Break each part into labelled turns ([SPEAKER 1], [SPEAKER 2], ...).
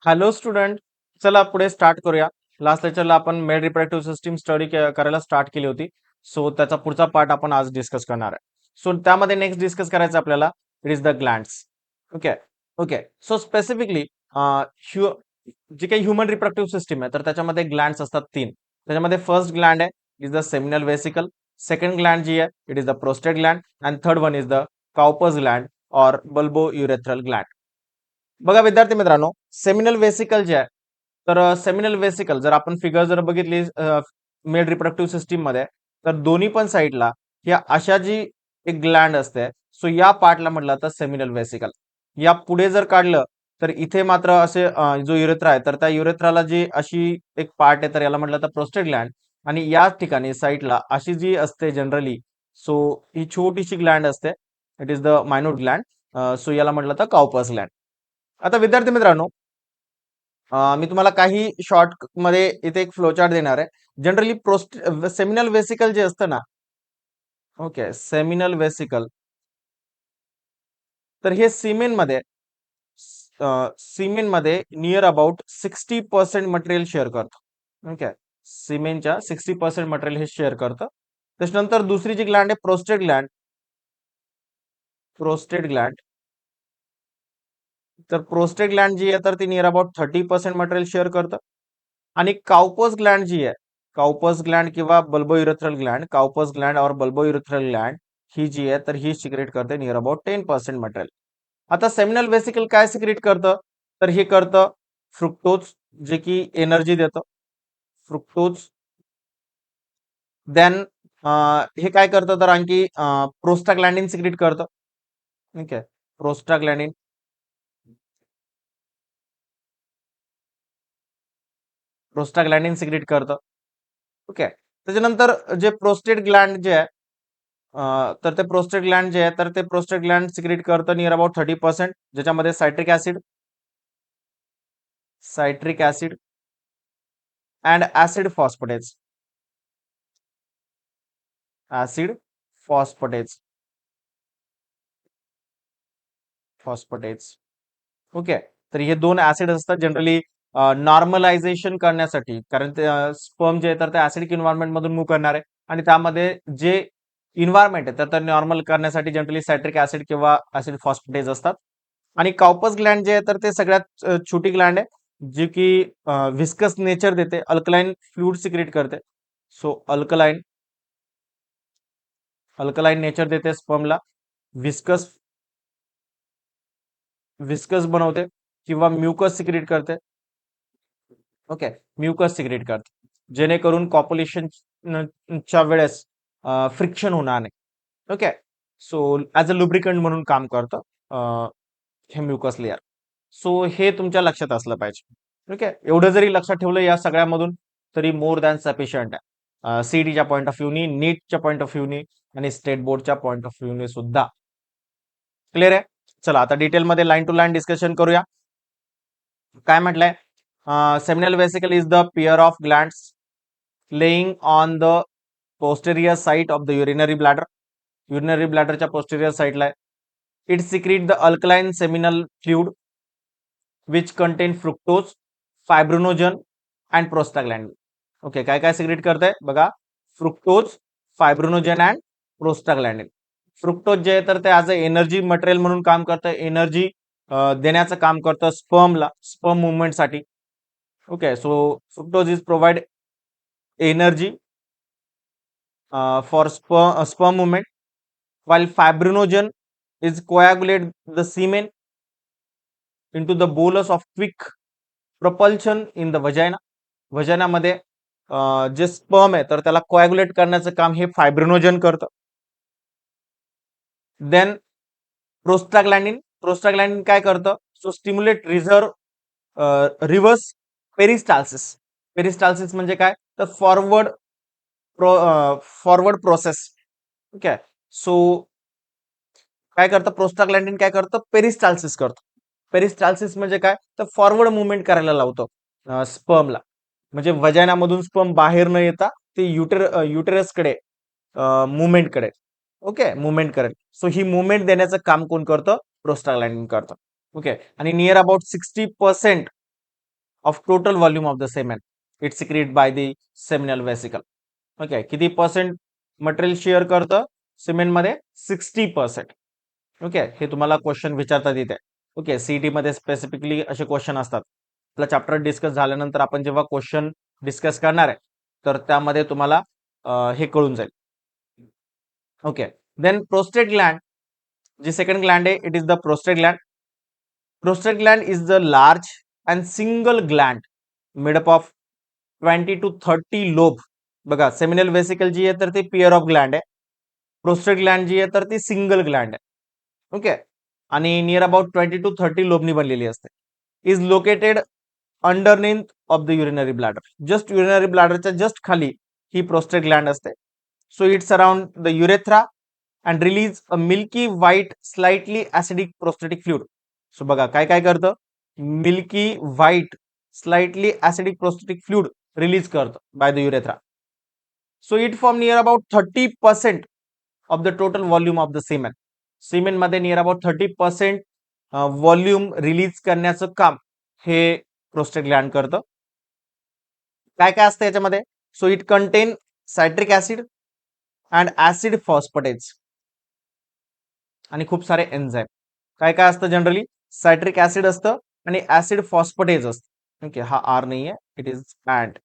[SPEAKER 1] Hello student. चला पुढे start करूया. लास्ट लेक्चरला आपण मेल रिप्रोडक्टिव्ह सिस्टीम स्टडी करायला स्टार्ट केली होती. सो त्याचा पुढचा पार्ट आपण आज डिस्कस करणार आहे. सो त्यामध्ये नेक्स्ट डिस्कस करायचं आपल्याला it is the glands. Okay. Okay. So specifically जी काही ह्युमन रिप्रोडक्टिव्ह सिस्टीम आहे तर त्याच्यामध्ये ग्लँड्स असतात तीन. त्याच्यामध्ये फर्स्ट ग्लँड आहे is the seminal vesicle. Second gland जी आहे it is the prostate gland and third one is the Cowper's gland or bulbourethral gland. बघा विद्यार्थी मित्रांनो, सेमिनल वेसिकल जे आहे तर सेमिनल वेसिकल जर आपण फिगर जर बघितली मेल रिप्रोडक्टिव्ह सिस्टीम मध्ये, तर दोन्ही पण साईडला या अशा जी एक ग्लँड असते, सो या पार्टला म्हटलं तर सेमिनल वेसिकल. या पुढे जर काढलं तर इथे मात्र असे जो युरेथ्रा आहे तर त्या युरेथ्राला जी अशी एक पार्ट आहे तर याला म्हटलं तर प्रोस्टेट ग्लँड. आणि या ठिकाणी साईडला अशी जी असते जनरली, सो ही छोटीशी ग्लँड असते. It is the minute Gland. So याला म्हटलं तर काउपस ग्लँड. आता विद्यार्थी मित्रांनो, मी तुम्हाला काही शॉर्ट मध्ये इथे एक फ्लोचार्ट देणार आहे. जनरली सेमिनल वेसिकल जे असतं ना, ओके, सेमिनल वेसिकल तर हे सिमेनमध्ये नियर अबाउट 60% मटेरियल शेअर करतं. ओके. सिमेनच्या 60% मटेरियल हे शेअर करतं. त्याच्यानंतर दुसरी जी ग्लँड आहे प्रोस्टेट ग्लँड. तर प्रोस्टेट ग्लँड जी आहे तर ती नियर अबाउट 30% मटेरियल शेअर करतं. आणि काउपस ग्लँड जी आहे, काउपस ग्लँड किंवा बल्बोयुरेथ्रल ग्लँड, काउपस ग्लँड और बल्बोयुरेथ्रल ग्लँड ही जी आहे तर ही सिक्रेट करते नियर अबाउट 10% मटेरियल. आता सेमिनल वेसिकल काय सिक्रेट करतं, तर हे करतं फ्रुक्टोज, जे की एनर्जी देतं. फ्रुक्टोज. देन हे काय करतं तर आणखी प्रोस्टाग्लॅंडिन सिक्रेट करतं. ठीक आहे. प्रोस्टाग्लॅंडिन प्रोस्टाग्लॅंडिन सिक्रेट करतं. ओके. त्याच्यानंतर जे प्रोस्टेट ग्लँड जे आहे, तर ते प्रोस्टेट ग्लँड जे आहे तर ते प्रोस्टेट ग्लँड सिक्रेट करतं नियर अबाउट 30%, ज्याच्यामध्ये citric acid and acid phosphatases. Okay. तर हे दोन ऍसिड असतात जनरली नॉर्मलायझेशन करण्यासाठी, कारण ते स्पर्म जे आहे तर ते ऍसिडिक इन्व्हायरमेंट मधून मूव्ह करणार आहे. आणि त्यामध्ये जे इन्व्हायरमेंट आहे तर ते नॉर्मल करण्यासाठी जनरली सायट्रिक ऍसिड किंवा ऍसिड फॉस्फेटेज असतात. आणि काउपस ग्लँड जे आहे तर ते सगळ्यात छोटी ग्लँड आहे, जी की व्हिस्कस नेचर देते, अल्कलाइन फ्लुइड सिक्रेट करते. सो अल्कलाइन नेचर देते स्पर्मला. व्हिस्कस व्हिस्कस बनवते किंवा म्युकस सिक्रेट करते. ओके. म्युकस सिक्रेट करते, जेणेकरून कॉप्युलेशनच्या वेळेस फ्रिक्शन होणार नाही. Okay. So as a lubricant म्हणून काम करतं हे म्युकस लेअर. सो हे तुमच्या लक्षात असलं पाहिजे. ओके. एवढं जरी लक्षात ठेवलं या सगळ्यामधून तरी मोर दॅन सफिशियंट आहे. सीईटीच्या पॉईंट ऑफ व्ह्यूनी, नीटच्या पॉईंट ऑफ व्ह्यूनी आणि स्टेट बोर्डच्या पॉईंट ऑफ व्ह्यूनी सुद्धा क्लिअर आहे. चला आता डिटेलमध्ये लाईन टू लाईन डिस्कशन करूया. काय म्हटलंय? Seminal vesicle is the pair of glands lying on the posterior side of the urinary bladder. Urinary ब्लॅडरच्या पोस्टेरियर साइडला आहे. It secrete the alkaline seminal fluid which contain fructose, fibrinogen and prostaglandin. Okay. काय काय secrete करते बघा? Fructose, fibrinogen and prostaglandin. Fructose जे आहे तर ते ऍज अ एनर्जी मटेरियल म्हणून काम करतं, एनर्जी देण्याचं काम करतं स्पर्म मुवमेंटसाठी. Okay. So fructose is provide energy for sperm movement, while fibrinogen is coagulate the semen into the bolus of quick propulsion in the vagina. मध्ये जे स्पर्म आहे तर त्याला कोॲग्युलेट करण्याचं काम हे फायब्रिनोजन करतं. देन प्रोस्टाग्लॅंडिन काय करतं? So stimulate reverse peristalsis. Peristalsis म्हणजे काय? तर फॉरवर्ड प्रोसेस. ओके. सो काय करतं प्रोस्टाग्लॅंडिन? काय करतं? पेरिस्टाल्सिस करतं. पेरिस्टाल्सिस म्हणजे काय? तर फॉरवर्ड मुवमेंट करायला लावतो स्पर्मला. म्हणजे वजानामधून स्पर्म बाहेर न येता ते युटेरसकडे मुवमेंट करेल. ओके. मुवमेंट करेल. सो ही मुवमेंट देण्याचं काम कोण करतं? प्रोस्टाग्लॅंडिन करतं. ओके. आणि near about 60% of total volume of the semen it secrete by the seminal vesicle. Okay, किती पर्सेंट मटेरियल शेअर करतं सिमेंटमध्ये? 60%. ओके, हे तुम्हाला क्वेश्चन विचारतात इथे. ओके, सीईटी मध्ये स्पेसिफिकली असे क्वेश्चन असतात. आपला चॅप्टर डिस्कस झाल्यानंतर आपण जेव्हा क्वेश्चन डिस्कस करणार आहे तर त्यामध्ये तुम्हाला हे कळून जाईल. ओके, देन प्रोस्टेट ग्लँड, जी सेकंड ग्लँड आहे, it is the prostate gland. Prostate Gland is the large and single Gland made up of 20 to 30 lobe. बघा, सेमिनल वेसिकल जी आहे तर ती पेअर ऑफ ग्लँड आहे. प्रोस्टेट ग्लँड जी आहे तर ती सिंगल ग्लँड आहे. ओके, आणि नियर अबाउट 20 to 30 लोबनी बनलेली असते. Is located underneath of the urinary bladder. Just urinary ब्लॅडरच्या जस्ट खाली ही प्रोस्टेट ग्लँड असते. So it's around the urethra and release a milky white slightly acidic prostatic fluid. So बघा काय काय करतं, milky white slightly acidic prostatic fluid release करतं by the urethra. So it form near about 30% of the total volume of the semen. Semen मध्ये near about 30% volume release करण्याचं काम हे prostate Gland करतं. काय काय असतं याच्यामध्ये? So it content citric acid and acid phosphatase आणि खूप सारे एन्झाईम. काय काय असतं जनरली? सायट्रिक ऍसिड असतं आणि ऍसिड फॉस्फेटेज असतं. ओके, हा आर नाही आहे, it is and.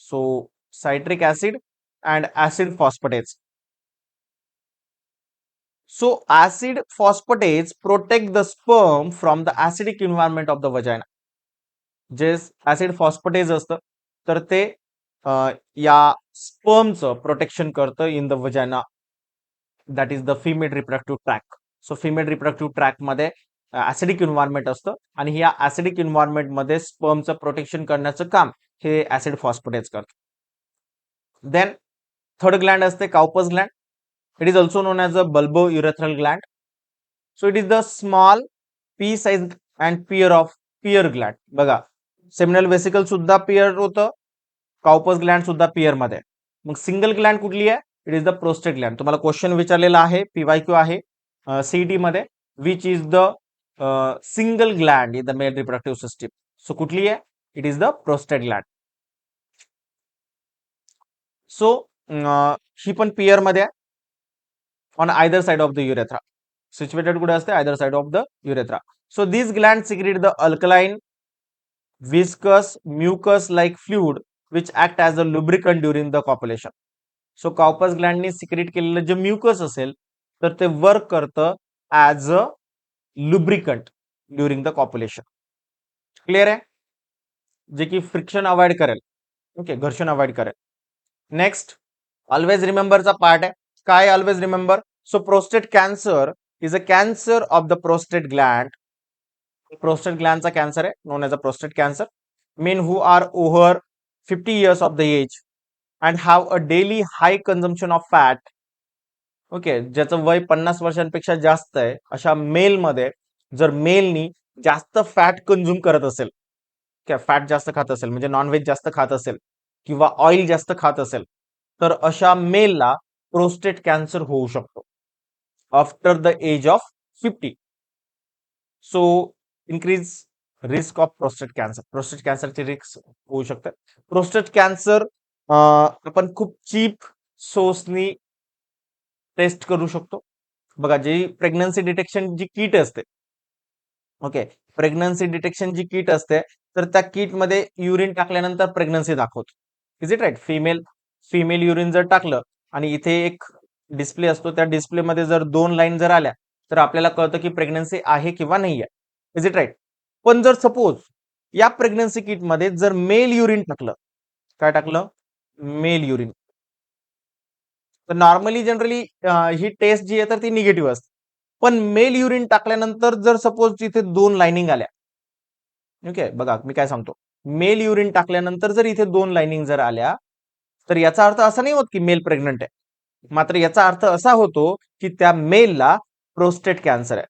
[SPEAKER 1] So citric acid and acid phosphatase. So acid phosphatase protect the sperm from the acidic environment of the vagina. जे ऍसिड फॉस्फेटेज असतं तर ते या स्पर्मचं प्रोटेक्शन करतं in the वजायना, that is the female reproductive track. So female reproductive track मध्ये acidic environment असतं आणि या ऍसिडिक एन्व्हायरमेंट मध्ये स्पर्मचं प्रोटेक्शन करण्याचं काम हे ऍसिड फॉस्फेटेज करतं. देन थर्ड ग्लँड असते Cowper's gland. It is also known as a bulbourethral gland. So it is the small pea size and pear of pear gland. बघा, seminal vesicle सुद्धा pear होतं, Cowper's Gland सुद्धा pier मध्ये. मग single gland कुठली आहे? It is the prostate gland. तुम्हाला question विचारलेला आहे, पीवायक्यू आहे सीईटी मध्ये, which is the single gland in the male reproductive system. So कुठली आहे? It is the prostate gland. So ही पण पियर मध्ये आहे, on either side of the urethra. Situated कुठे असते? Either side of the urethra. So this gland secrete the alkaline viscous mucus like fluid which act as a lubricant during the copulation. So Cowper's ग्लँडनी secrete केलेलं जे mucus असेल तर ते work करतं as a lubricant during the copulation. Clear आहे? जे की फ्रिक्शन अवॉइड करेल. ओके, घर्षण अवॉइड करेल. नेक्स्ट ऑलवेज रिमेंबरचा पार्ट आहे. काय always remember? So prostate cancer is a cancer of the prostate gland. Prostate ग्लँडचा कॅन्सर आहे, known as a prostate cancer. Men who are over 50 years of the age and have a daily high consumption of fat. Okay, ज्याचं वय 50 वर्षांपेक्षा जास्त आहे अशा मेलमध्ये जर Melanie जास्त फॅट कंझ्युम करत असेल, फॅट जास्त खात असेल म्हणजे नॉनव्हेज जास्त खात असेल किंवा ऑइल जास्त खात असेल तर अशा मेलला प्रोस्टेट कॅन्सर होऊ शकतो after the age of 50. So increase risk of prostate cancer. Prostate कॅन्सरची रिस्क होऊ शकते. प्रोस्टेट कॅन्सर आपण खूप चीप सोर्सनी टेस्ट करू शकतो. बघा, जी प्रेग्नन्सी डिटेक्शन जी किट असते, ओके, प्रेग्नन्सी डिटेक्शन जी किट असते तर त्या किट मध्ये युरिन टाकल्यानंतर प्रेग्नन्सी दाखवतो. Is it right? Female urine जर टाकलं आणि इथे एक डिस्प्ले असतो, त्या डिस्प्ले मध्ये जर 2 लाईन जर आल्या तर आपल्याला कळतं की प्रेग्नन्सी आहे किंवा नाही आहे. Is it right? पण जर सपोज या प्रेग्नन्सी किट मध्ये जर मेल युरिन टाकलं, काय टाकलं? मेल युरिन, तर नॉर्मली जनरली ही टेस्ट जी आहे तर ती निगेटिव्ह असते. पण मेल युरिन टाकल्यानंतर जर सपोज तिथे 2 लाइनिंग आल्या, ओके, बघा मी काय सांगतो, मेल युरिन टाकल्यानंतर जर इथे 2 लाइनिंग जर आल्या तर याचा अर्थ असा नाही होत की मेल प्रेग्नंट आहे. मात्र याचा अर्थ असा होतो की त्या मेलला प्रोस्टेट कॅन्सर आहे.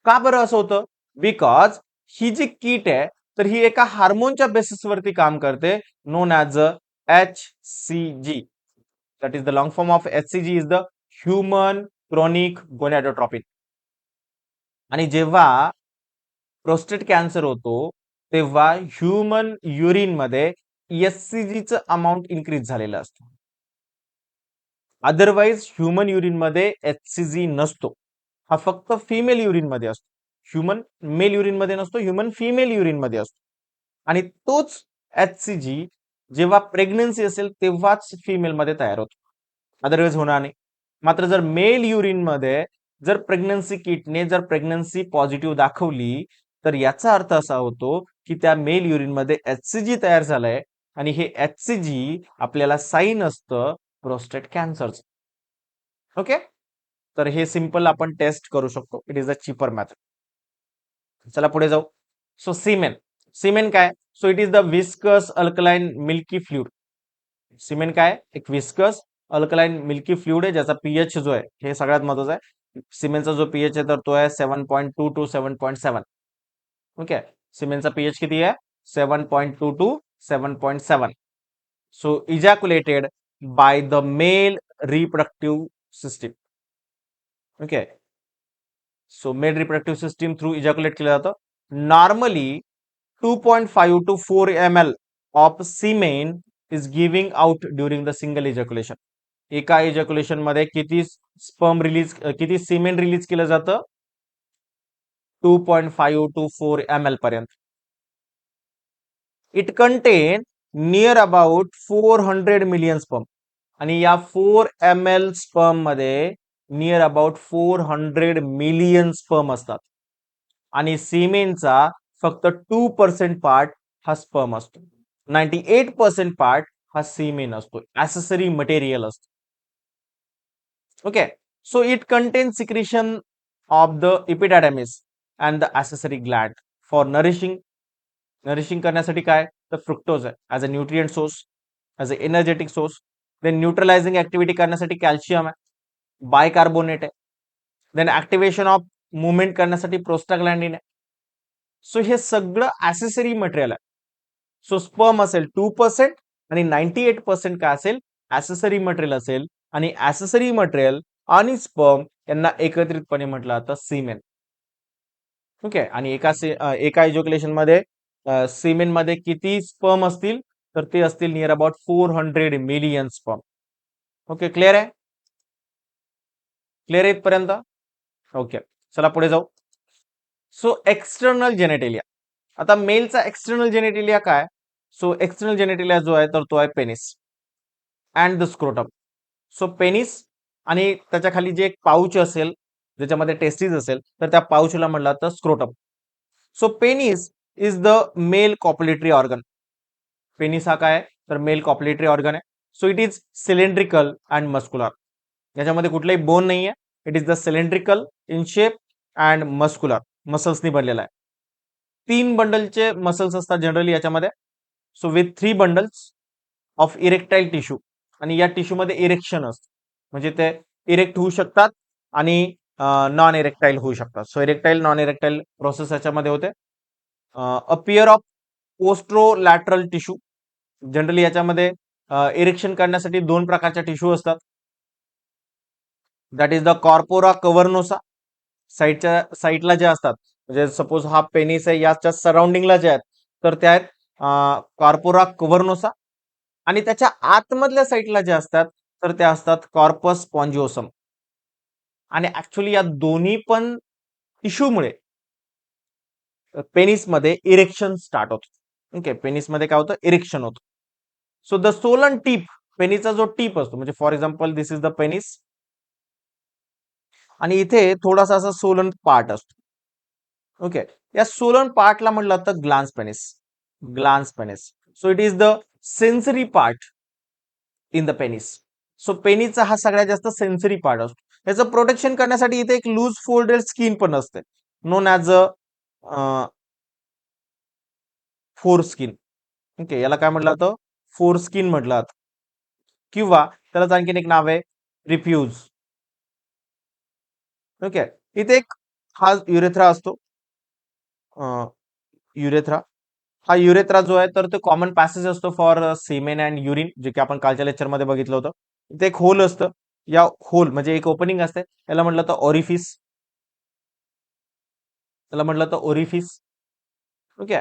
[SPEAKER 1] का बरं असं होतं? बिकॉज ही जी किट आहे तर ही एका हार्मोनच्या बेसिसवरती काम करते, non as a HCG. That is the long form of HCG is the human chronic gonadotropin. आणि जेव्हा प्रोस्टेट कॅन्सर होतो तेव्हा ह्युमन युरिन मध्ये एचसीजीचं अमाऊंट इन्क्रीज झालेलं असतं. अदरवाईज ह्युमन युरिन मध्ये एचसीजी नसतो. हा फक्त फिमेल युरिन मध्ये असतो. ह्युमन मेल युरिन मध्ये नसतो, ह्युमन फिमेल युरिन मध्ये असतो. आणि तोच एचसीजी जेव्हा प्रेग्नन्सी असेल तेव्हाच फिमेल मध्ये तयार होतो, अदरवाईज होणार नाही. मात्र जर मेल युरिन मध्ये जर प्रेग्नन्सी किटने जर प्रेग्नन्सी पॉझिटिव्ह दाखवली, तर याचा अर्थ असा होतो की त्या मेल युरिन मध्ये एचसीजी तयार झालाय आणि हे एचसीजी आपल्याला साईन असतं प्रोस्टेट कॅन्सरचं. ओके, तर हे सिंपल आपण टेस्ट करू शकतो. It is a cheaper method. चला पुढे जाऊ. So semen. सिमेन काय? So it is the viscous alkaline milky fluid. Semen काय? एक विस्कस अल्कलाइन मिल्की फ्लुइड आहे, ज्याचा पीएच जो आहे हे सगळ्यात महत्वाचा आहे. सिमेनचा जो पीएच आहे तर तो आहे 7.2 टू 7.7. ओके, सिमेनचा पीएच किती आहे? 7.2 to 7.7. So ejaculated by the male reproductive system. Okay, so male reproductive system through ejaculate केलं जातं. Normally 2.5 to 4 ml of semen is giving out during the single ejaculation. एका ejaculation मध्ये किती sperm release, किती semen release केलं जातं? 2.5 to 4 ml पर्यंत. It content near about 400 million sperm. आणि या 4 ml स्पर्म मध्ये नियर अबाउट 400 मिलियन स्पर्म असतात. आणि सिमेनचा फक्त 2% पार्ट हा स्पर्म असतो. 98% पार्ट हा सीमेन असतो, ऍसेसरी मटेरियल असतो. Okay, so it contain secretion of the epididymis and the accessory gland for nourishing. Nourishing करण्यासाठी काय? तर फ्रुक्टोज आहे as a nutrient source, as a energetic source. Then neutralizing activity करण्यासाठी calcium आहे, bicarbonate आहे. Then activation of movement करण्यासाठी prostaglandin आहे. So हे सगळं ऍसेसरी मटेरियल आहे. सो स्पर्म असेल 2% आणि 98% काय असेल? ऍसेसरी मटेरियल असेल. आणि ऍसेसरी मटेरियल आणि स्पर्म यांना एकत्रितपणे म्हटलं जातं सीमेन. ओके, आणि एका इजॅक्युलेशन मध्ये सीमेन मध्ये किती स्पर्म असतील? तर ते असतील near about 400 million sperm. Okay, clear आहे? क्लिअर आहे इथपर्यंत? ओके, चला पुढे जाऊ. So external genitalia. आता मेलचा एक्सटर्नल जेनेटेलिया काय? सो एक्सटर्नल जेनेटेलिया जो आहे तर तो आहे penis and the scrotum. So penis आणि त्याच्या खाली जे एक पाऊच असेल ज्याच्यामध्ये टेस्टिस असेल तर त्या पाऊचला म्हणलं जातं scrotum. So penis is the male copulatory organ. Penis हा काय? तर मेल कॉपुलेटरी ऑर्गन आहे. So it is cylindrical and muscular. याच्यामध्ये कुठलाही बोन नाहीये. It is the cylindrical in shape and muscular, मसल्सनी बनलेला आहे. 3 बंडलचे मसल्स असतात जनरली याच्यामध्ये. So with 3 bundles of erectile tissue. आणि या टिश्यू मध्ये इरेक्शन असतं, म्हणजे ते इरेक्ट होऊ शकतात आणि नॉन इरेक्टाईल होऊ शकतात. So erectile non erectile process याच्यामध्ये होते. A pair of posterolateral tissue. Generally याच्यामध्ये इरेक्शन करण्यासाठी 2 प्रकारच्या टिश्यू असतात. That is the corpora cavernosa. साईडच्या साईडला जे असतात, म्हणजे सपोज हा पेनिस आहे, याच्या सराउंडिंगला जे आहेत तर त्या आहेत कॉर्पोरा कव्हर्नोसा. आणि त्याच्या आतमधल्या साईडला जे असतात तर त्या असतात कॉर्पस स्पॉन्जिओसम. आणि ऍक्च्युली या दोन्ही पण टिश्यूमुळे पेनिसमध्ये इरेक्शन स्टार्ट होतं. ओके, पेनिसमध्ये काय होतं? इरेक्शन होतं. सो द सोलन टीप, पेनिसचा जो टीप असतो, म्हणजे for example this is the penis आणि इथे थोडासा असा सोलन पार्ट असतो. ओके, या सोलन पार्टला म्हटलं जातं glans penis. Glans penis. So it is the sensory part in the penis. सो पेनिसचा हा सगळ्यात जास्त सेन्सरी पार्ट असतो. याचं प्रोटेक्शन करण्यासाठी इथे एक लूज फोल्डेड स्किन पण असते, non as a four skin. Okay, याला काय म्हटलं जातं? फोर स्किन म्हटलं जातं, किंवा त्याला आणखीन एक नाव आहे रिफ्यूज. ओके, इथे एक हा युरेथ्रा असतो. युरेथ्रा, हा युरेथ्रा जो आहे तर ते कॉमन पॅसेज असतो फॉर सेमेन अँड युरिन, जे की आपण कालच्या लेक्चरमध्ये बघितलं होतं. इथे एक होल असतं. या होल म्हणजे एक ओपनिंग असते, याला म्हटलं तर ओरिफिस. त्याला म्हटलं तर ओरिफिस. ओके,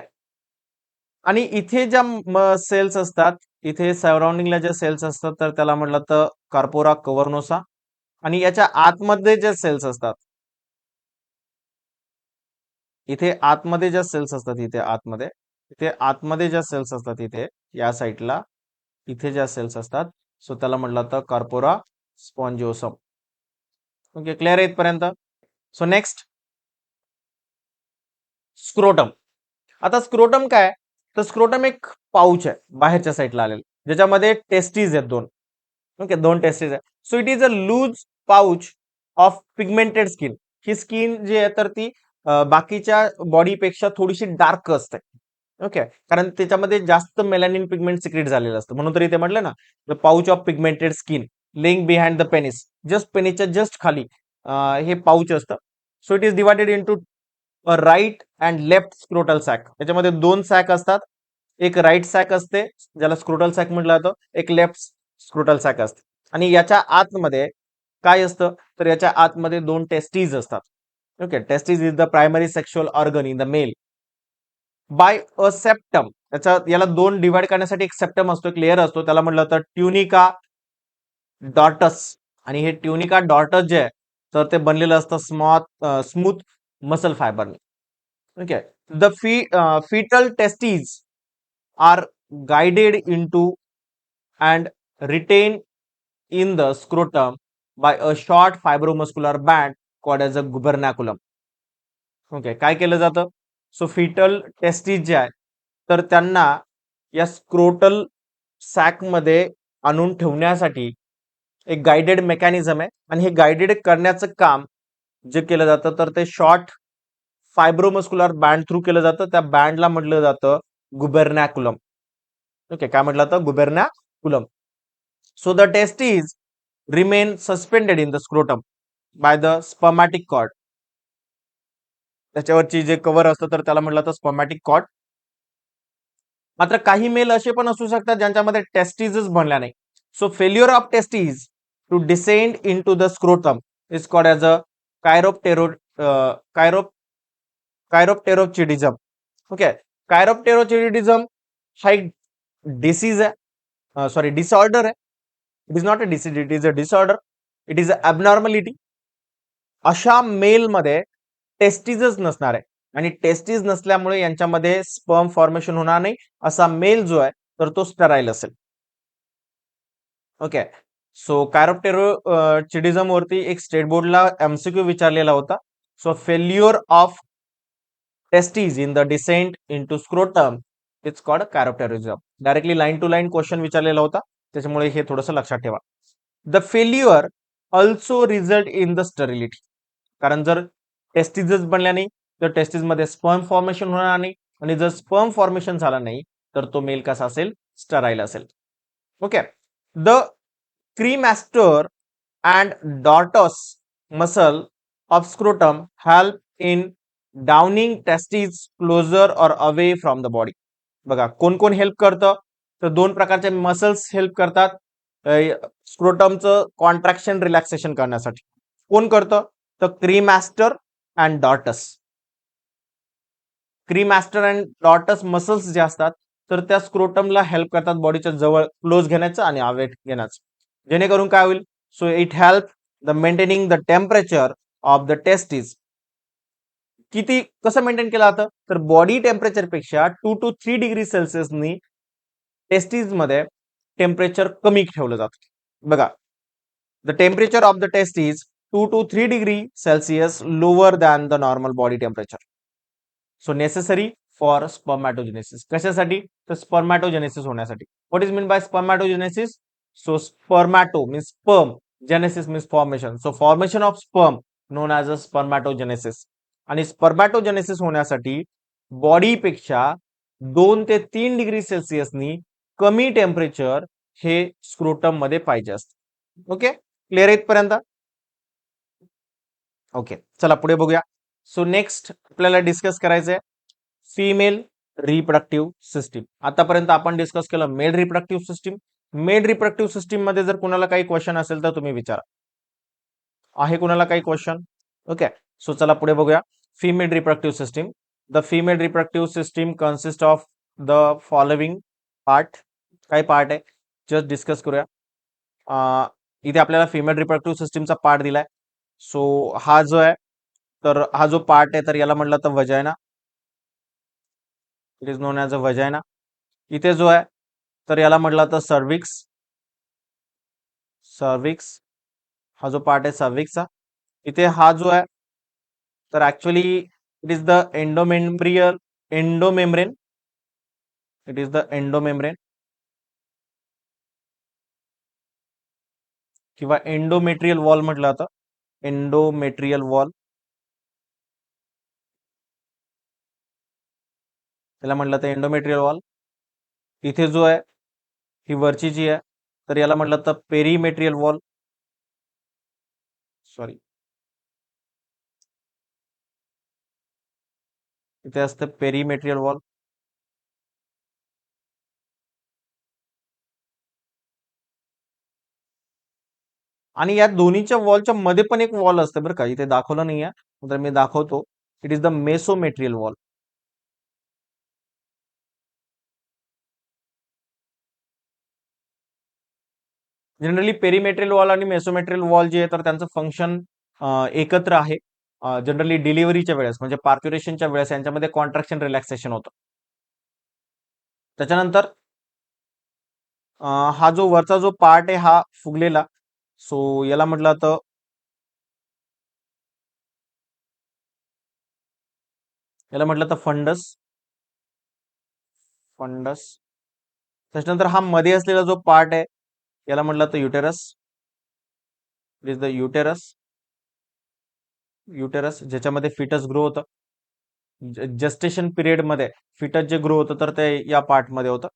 [SPEAKER 1] आणि इथे ज्या सेल्स असतात, इथे सराउंडिंगला ज्या सेल्स असतात, तर त्याला म्हटलं तर कार्पोरा कवर्नोसा. आणि याच्या आतमध्ये ज्या सेल्स असतात, इथे आतमध्ये ज्या सेल्स असतात, इथे आतमध्ये ज्या सेल्स असतात, इथे या साईडला इथे ज्या सेल्स असतात, सो त्याला म्हटलं तर कार्पोरा स्पॉन्जिओसम. ओके, क्लिअर आहे इथपर्यंत? So next, scrotum. आता स्क्रोटम काय? तर स्क्रोटम एक पाऊच आहे बाहेरच्या साईडला आलेलं, ज्याच्यामध्ये टेस्टीज आहेत दोन. ओके, दोन टेस्टीज आहे. So it is a loose pouch of pigmented skin. ही स्किन जी आहे तर ती बाकीच्या बॉडीपेक्षा थोडीशी डार्क असते. ओके, कारण त्याच्यामध्ये जास्त मेलॅनिन पिगमेंट सिक्रेट झालेलं असतं, म्हणून तरी ते म्हटलं ना, the pouch of pigmented skin lying behind the penis. Just पेनिसच्या जस्ट खाली हे पाऊच असतं. So it is divided into right and left scrotal sac. त्याच्यामध्ये दोन सॅक असतात. एक राईट सॅक असते, ज्याला स्क्रोटल सॅक म्हटलं जातं, एक लेफ्ट स्क्रोटल सॅक असते. आणि याच्या आतमध्ये काय असतं, तर याच्या आतमध्ये दोन टेस्टीज असतात. Okay, testes is the primary sexual organ in the male by a septum. याला दोन डिवाइड करण्यासाठी एक सेप्टम असतो, एक लेअर असतो, त्याला म्हटलं तर ट्युनिका डॉटस. आणि हे ट्युनिका डॉटस जे आहे, तर ते बनलेलं असतं स्मूथ मसल फायबरने. Okay, the fetal testes are guided into and retained in the scrotum by a short fibromuscular band called as a gubernaculum. Okay, काय केलं जातं? सो फिटल टेस्टिस जे आहे, तर त्यांना या स्क्रोटल सॅक मध्ये आणून ठेवण्यासाठी एक गाइडेड मेकॅनिझम आहे. आणि हे गाइडेड करण्याचं काम जे केलं जातं, तर ते शॉर्ट फायब्रोमस्क्युलर बँड थ्रू केलं जातं. त्या बँडला म्हटलं जातं गुबेर्नॅक्युलम. ओके, काय म्हटलं जातं? Gubernaculum. So the testes remain suspended in the scrotum by the spermatic cord. त्याच्यावरची जे कव्हर असतं, तर त्याला म्हटलं जातं स्पर्मॅटिक कॉर्ड. मात्र काही मेल असे पण असू शकतात ज्यांच्यामध्ये टेस्टीजच बनल्या नाही. So failure of testes to descend into the scrotum is called as a crypto crypto cryptorchidism. Okay, cryptorchidism हा एक डिसीज आहे, सॉरी डिसऑर्डर आहे. It is not a disease, it is a disorder. It is a abnormality. अशा मेलमध्ये टेस्टीजच नसणार आहे, आणि testes नसल्यामुळे यांच्यामध्ये स्पर्म फॉर्मेशन होणार नाही. असा मेल जो आहे, तर तो स्टराईल असेल. ओके, सो कायरोप्टेरो चिडिझम वरती एक स्टेट बोर्डला एमसीक्यू विचारलेला होता. So failure of testes in the descent into scrotum it's called cryptorchidism. Directly line to line question विचारलेला होता, त्याच्यामुळे हे थोडंसं लक्षात ठेवा. The failure also result in the sterility. कारण जर टेस्टीजच बनल्या नाही, तर टेस्टीज मध्ये स्पर्म फॉर्मेशन होणार नाही. आणि जर स्पर्म फॉर्मेशन झाला नाही, तर तो मेल कसा असेल? स्टराईल असेल. Okay, the cremaster and dartos muscle of scrotum help in downing testes closer or away from the body. बघा, कोण कोण हेल्प करतं? तर दोन प्रकारचे मसल्स हेल्प करतात स्क्रोटमचं कॉन्ट्रॅक्शन रिलॅक्सेशन करण्यासाठी. कोण करतं? तर क्रीमॅस्टर अँड डॉटस. क्रीमॅस्टर अँड डॉटस मसल्स जे असतात, तर त्या स्क्रोटमला हेल्प करतात बॉडीच्या जवळ क्लोज घेण्याचं आणि अवे घेण्याचं. जेणेकरून काय होईल? So it help the maintaining the temperature of the testes. किती कसं मेंटेन केलं जातं? तर बॉडी टेम्परेचर पेक्षा 2 to 3 डिग्री सेल्सिअसनी टेस्टीज मध्ये टेम्परेचर कमी ठेवलं जातं. बघा, the temperature of the testes 2 to 3 degree Celsius lower than the normal body temperature. So necessary for spermatogenesis. कशासाठी? तर स्पर्मॅटोजेनेसिस होण्यासाठी. What is mean by spermatogenesis? So spermato means sperm, genesis means formation. So formation of sperm known as a spermatogenesis. आणि spermatogenesis होण्यासाठी बॉडीपेक्षा 2 ते 3 degree सेल्सिअसनी कमी temperature हे scrotum मध्ये पाहिजे असतं. ओके, क्लिअर आहे इथपर्यंत? ओके, चला पुढे बघूया. सो नेक्स्ट आपल्याला डिस्कस करायचंय फिमेल रिप्रोडक्टिव्ह सिस्टीम. आतापर्यंत आपण डिस्कस केलं mail reproductive system. Mail reproductive system मध्ये जर कुणाला काही क्वेश्चन असेल तर तुम्ही विचारा. आहे कुणाला काही क्वेश्चन? ओके, सो चला पुढे बघूया. Female reproductive system. The female reproductive system consist of the following part. काय पार्ट आहे जस्ट डिस्कस करूया. इथे आपल्याला फिमेल रिप्रोडक्टिव्ह सिस्टीमचा पार्ट दिलाय. सो हा जो आहे, तर हा जो पार्ट आहे तर याला म्हटलं तर वजायना. इट इज नोन ॲज अ वजायना. इथे जो आहे तर याला म्हटलं तर सर्विक्स. सर्विक्स हा जो पार्ट आहे सर्विक्सचा. इथे हा जो आहे तर actually it is the endomembrane. It is the endomembrane किंवा एंडोमेट्रियल वॉल म्हटलं जातं. एंडोमेट्रियल वॉल त्याला म्हटलं तर एंडोमेट्रियल वॉल. इथे जो आहे ही वरची जी आहे तर याला म्हटलं तर पेरीमेट्रियल वॉल. सॉरी, इथे असतं पेरीमेट्रियल वॉल. आणि या दोन्हीच्या वॉलच्या मध्ये पण एक वॉल असते बरं का, इथे दाखवलं नाहीये तर मी दाखवतो. It is the mesometrial wall. Generally perimetrial wall आणि मेसोमेट्रियल वॉल जे आहे तर त्यांचं फंक्शन एकत्र आहे. जनरली डिलिव्हरीच्या वेळेस म्हणजे पार्क्युरेशनच्या वेळेस यांच्यामध्ये कॉन्ट्रॅक्शन रिलॅक्सेशन होतं. त्याच्यानंतर हा जो वरचा जो पार्ट आहे हा फुगलेला. सो याला म्हटलं तर फंडस. फंडस. त्याच्यानंतर हा मध्ये असलेला जो पार्ट आहे याला म्हटलं तर uterus. It is the uterus. Uterus ज्याच्यामध्ये फिटस ग्रो होतं. जस्टेशन पिरियड मध्ये फिटस जे ग्रो होतं तर ते या पार्ट मध्ये होतं.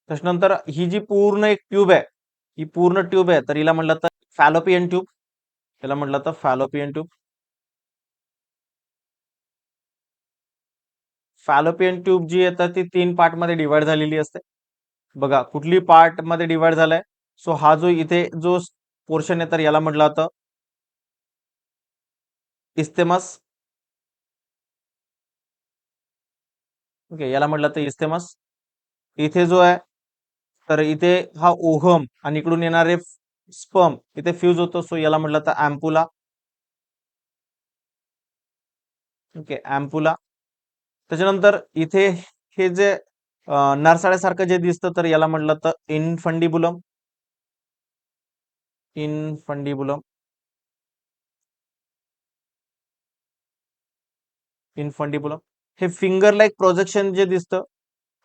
[SPEAKER 1] त्याच्यानंतर ही जी पूर्ण एक ट्यूब आहे, ही पूर्ण ट्यूब आहे तर हिला म्हटलं तर फॅलोपियन ट्यूब. याला म्हटलं तर फॅलोपियन ट्यूब. फॅलोपियन ट्यूब जी आहे तर ती 3 पार्ट मध्ये डिवाइड झालेली असते. बघा कुठली पार्ट मध्ये डिवाइड झालाय. सो हा जो इथे जो पोर्शन आहे तर याला म्हटलं जातं इस्तेमस. ओके, याला म्हटलं तर इस्तेमस. इथे जो आहे तर इथे हा ओहम आणि इकडून येणारे स्पर्म इथे फ्यूज होतो. सो याला म्हटलं तर अँपुला. ओके, अँपुला. त्याच्यानंतर इथे हे जे नरसाळ्यासारखं जे दिसतं तर याला म्हटलं तर इनफंडिबुलम. इनफंडिबुलम. इनफंडिबुलम. हे फिंगर लाईक प्रोजेक्शन जे दिसतं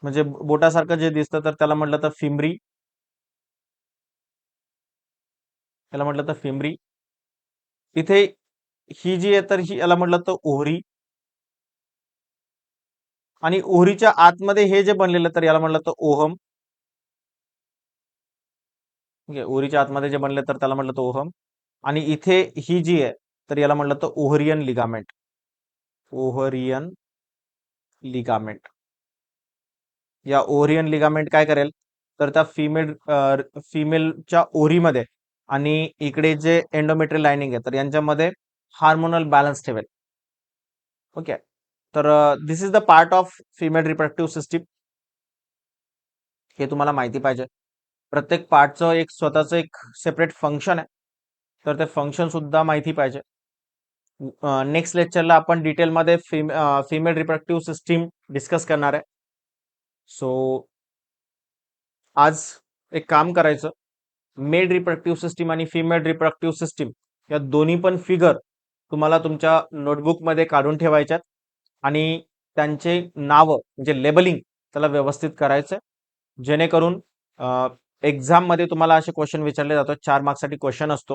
[SPEAKER 1] म्हणजे बोटासारखं जे दिसतं तर त्याला म्हटलं तर फिमरी. याला म्हटलं तर फिमरी. इथे ही जी आहे तर ही याला म्हटलं तर ओहरी. आणि ओहरीच्या आतमध्ये हे जे बनलेलं तर याला म्हटलं तर ओहम. ओके, ओहरीच्या आतमध्ये जे बनले तर त्याला म्हटलं तर ओहम. आणि इथे ही जी आहे तर याला म्हटलं तर ओहरियन लिगामेंट. ओहरियन लिगामेंट. या ओव्हरियन लिगामेंट काय करेल तर त्या फिमेलच्या ओरीमध्ये आणि इकडे जे एंडोमेट्रियल लाइनिंग आहे तर यांच्यामध्ये हार्मोनल बॅलन्स ठेवेल. ओके, तर this is the part of female reproductive system. हे तुम्हाला माहिती पाहिजे. प्रत्येक पार्टचं एक स्वतःचं एक सेपरेट फंक्शन आहे तर ते फंक्शन सुद्धा माहिती पाहिजे. नेक्स्ट लेक्चरला आपण डिटेलमध्ये फिमेल रिप्रोडक्टिव्ह सिस्टीम डिस्कस करणार आहे. सो आज एक काम करायचं, मेल रिप्रोडक्टिव्ह सिस्टीम आणि फिमेल रिप्रोडक्टिव्ह सिस्टीम या दोन्ही पण फिगर तुम्हाला तुमच्या नोटबुकमध्ये काढून ठेवायच्यात आणि त्यांचे नावं म्हणजे लेबलिंग त्याला व्यवस्थित करायचं, जेणेकरून एक्झाम मध्ये तुम्हाला असे क्वेश्चन विचारले जातात. 4 मार्क्ससाठी क्वेश्चन असतो.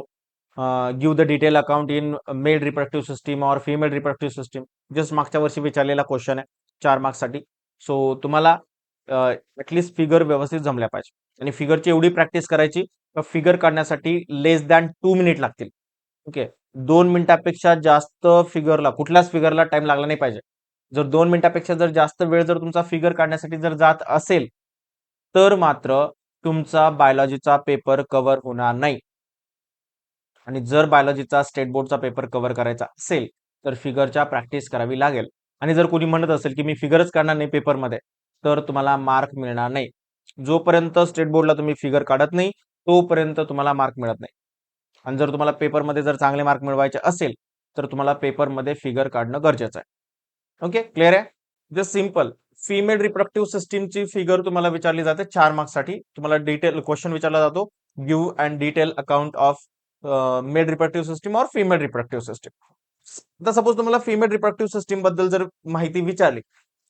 [SPEAKER 1] Give the detail account in male reproductive system और फिमेल रिप्रोडक्टिव्ह सिस्टीम. जस्ट मागच्या वर्षी विचारलेला क्वेश्चन आहे 4 मार्क्ससाठी. सो तुम्हाला ऍटलीस्ट फिगर व्यवस्थित जमल्या पाहिजे आणि फिगरची एवढी प्रॅक्टिस करायची फिगर काढण्यासाठी लेस दॅन 2 मिनिट लागतील. ओके, 2 मिनिटापेक्षा जास्त फिगरला कुठल्याच फिगरला टाइम लागला नाही पाहिजे. जर 2 मिनिटापेक्षा जर जास्त वेळ जर तुमचा फिगर काढण्यासाठी जर जात असेल तर मात्र तुमचा बायोलॉजीचा पेपर कव्हर होणार नाही. आणि जर बायोलॉजीचा स्टेट बोर्डचा पेपर कव्हर करायचा असेल तर फिगरच्या प्रॅक्टिस करावी लागेल. आणि जर कोणी म्हणत असेल की मी फिगरच काढणार नाही पेपरमध्ये तर तुम्हाला मार्क मिळणार नाही. जोपर्यंत स्टेट बोर्डला तुम्ही फिगर काढत नाही तोपर्यंत तुम्हाला मार्क मिळत नाही. आणि जर तुम्हाला पेपरमध्ये जर चांगले मार्क मिळवायचे असेल तर तुम्हाला पेपरमध्ये फिगर काढणं गरजेचं आहे. ओके, क्लिअर आहे? Just simple. फिमेल रिप्रोडक्टिव्ह सिस्टीमची फिगर तुम्हाला विचारली जाते 4 मार्क्ससाठी. तुम्हाला डिटेल क्वेश्चन विचारला जातो, give and detail account of male reproductive system और फिमेल रिप्रोडक्टिव्ह सिस्टीम. तर सपोज तुम्हाला फिमेल रिप्रोडक्टिव्ह सिस्टीम बद्दल जर माहिती विचारली,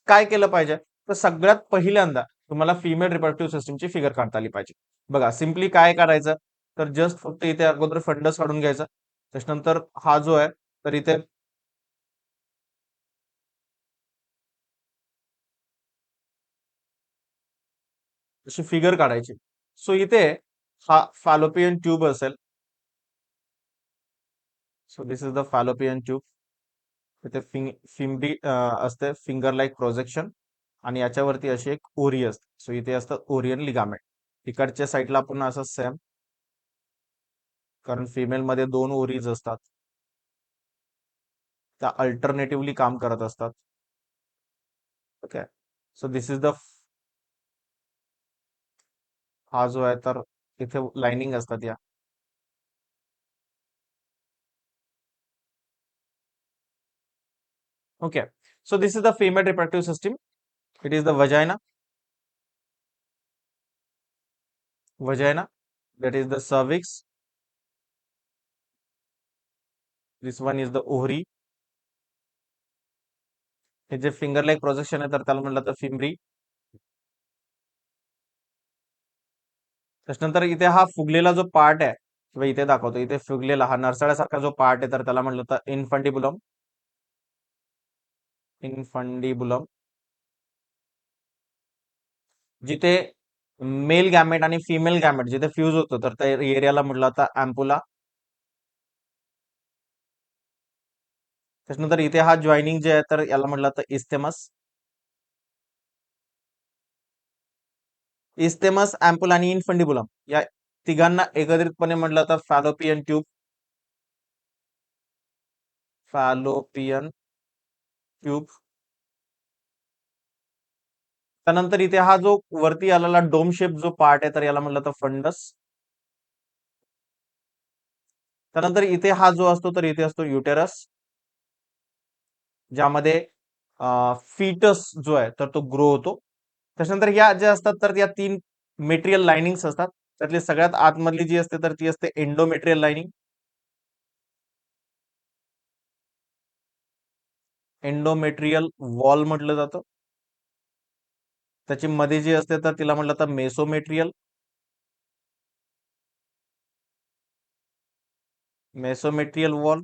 [SPEAKER 1] काय केलं पाहिजे? तर सगळ्यात पहिल्यांदा तुम्हाला फिमेल रिप्रोडक्टिव्ह सिस्टीमची फिगर काढता आली पाहिजे. बघा, सिम्पली काय करायचं, तर जस्ट फक्त इथे अगोदर फंडस काढून घ्यायचा. त्याच्यानंतर हा जो आहे तर इथे अशी फिगर काढायची. सो इथे हा फॅलोपियन ट्यूब असेल. So this is the fallopian tube. इथे फिंबरी असते, फिंगर लाईक प्रोजेक्शन, आणि याच्यावरती अशी एक ओरी असते. सो इथे असतं ओरियन लिगामेंट. इकडच्या साईडला पण असं सेम, कारण फिमेल मध्ये 2 ओरीज असतात, त्या अल्टरनेटिव्हली काम करत असतात. Okay, so this is the, हा जो आहे तर इथे लाइनिंग असतात या. Okay, so this is the female reproductive system. It is the vagina, that is the cervix. This one is the ovary. हे जे फिंगर लाईक प्रोजेक्शन आहे तर त्याला म्हणलं तर फिमरी. त्याच्यानंतर इथे हा फुगलेला जो पार्ट आहे किंवा इथे दाखवतो, इथे फुगलेला हा नरसाळ्यासारखा जो पार्ट आहे तर त्याला म्हणलं तर इन्फंडिबुलम. इन्फंडिबुलम, जिथे मेल गॅमेट आणि फिमेल गॅमेट जिथे फ्यूज होतो तर त्या एरियाला म्हटलं होता अँपुला. त्याच्यानंतर इथे हा जॉईनिंग जे आहे तर याला म्हटलं तर इस्थेमस. इस्थेमस, अँपुल आणि इन्फंडिबुलम या तिघांना एकत्रितपणे म्हटलं तर फॅलोपियन ट्यूब. Fallopian tube. त्यानंतर इथे हा जो वरती आलेला डोम शेप जो पार्ट आहे तर याला म्हटलं तर फंडस. त्यानंतर इथे हा जो असतो तर इथे असतो युटेरस, ज्यामध्ये फीटस जो आहे तर तो ग्रो होतो. त्याच्यानंतर या ज्या असतात तर या 3 मेटेरियल लाइनिंग्स असतात. त्यातली सगळ्यात आतमधली जी असते तर ती असते एंडोमेट्रियल लाइनिंग. एंडोमेट्रियल वॉल म्हटलं जातं. त्याची मध्ये जी असते तर तिला म्हटलं तर मेसोमेट्रियल. मेसोमेट्रियल वॉल.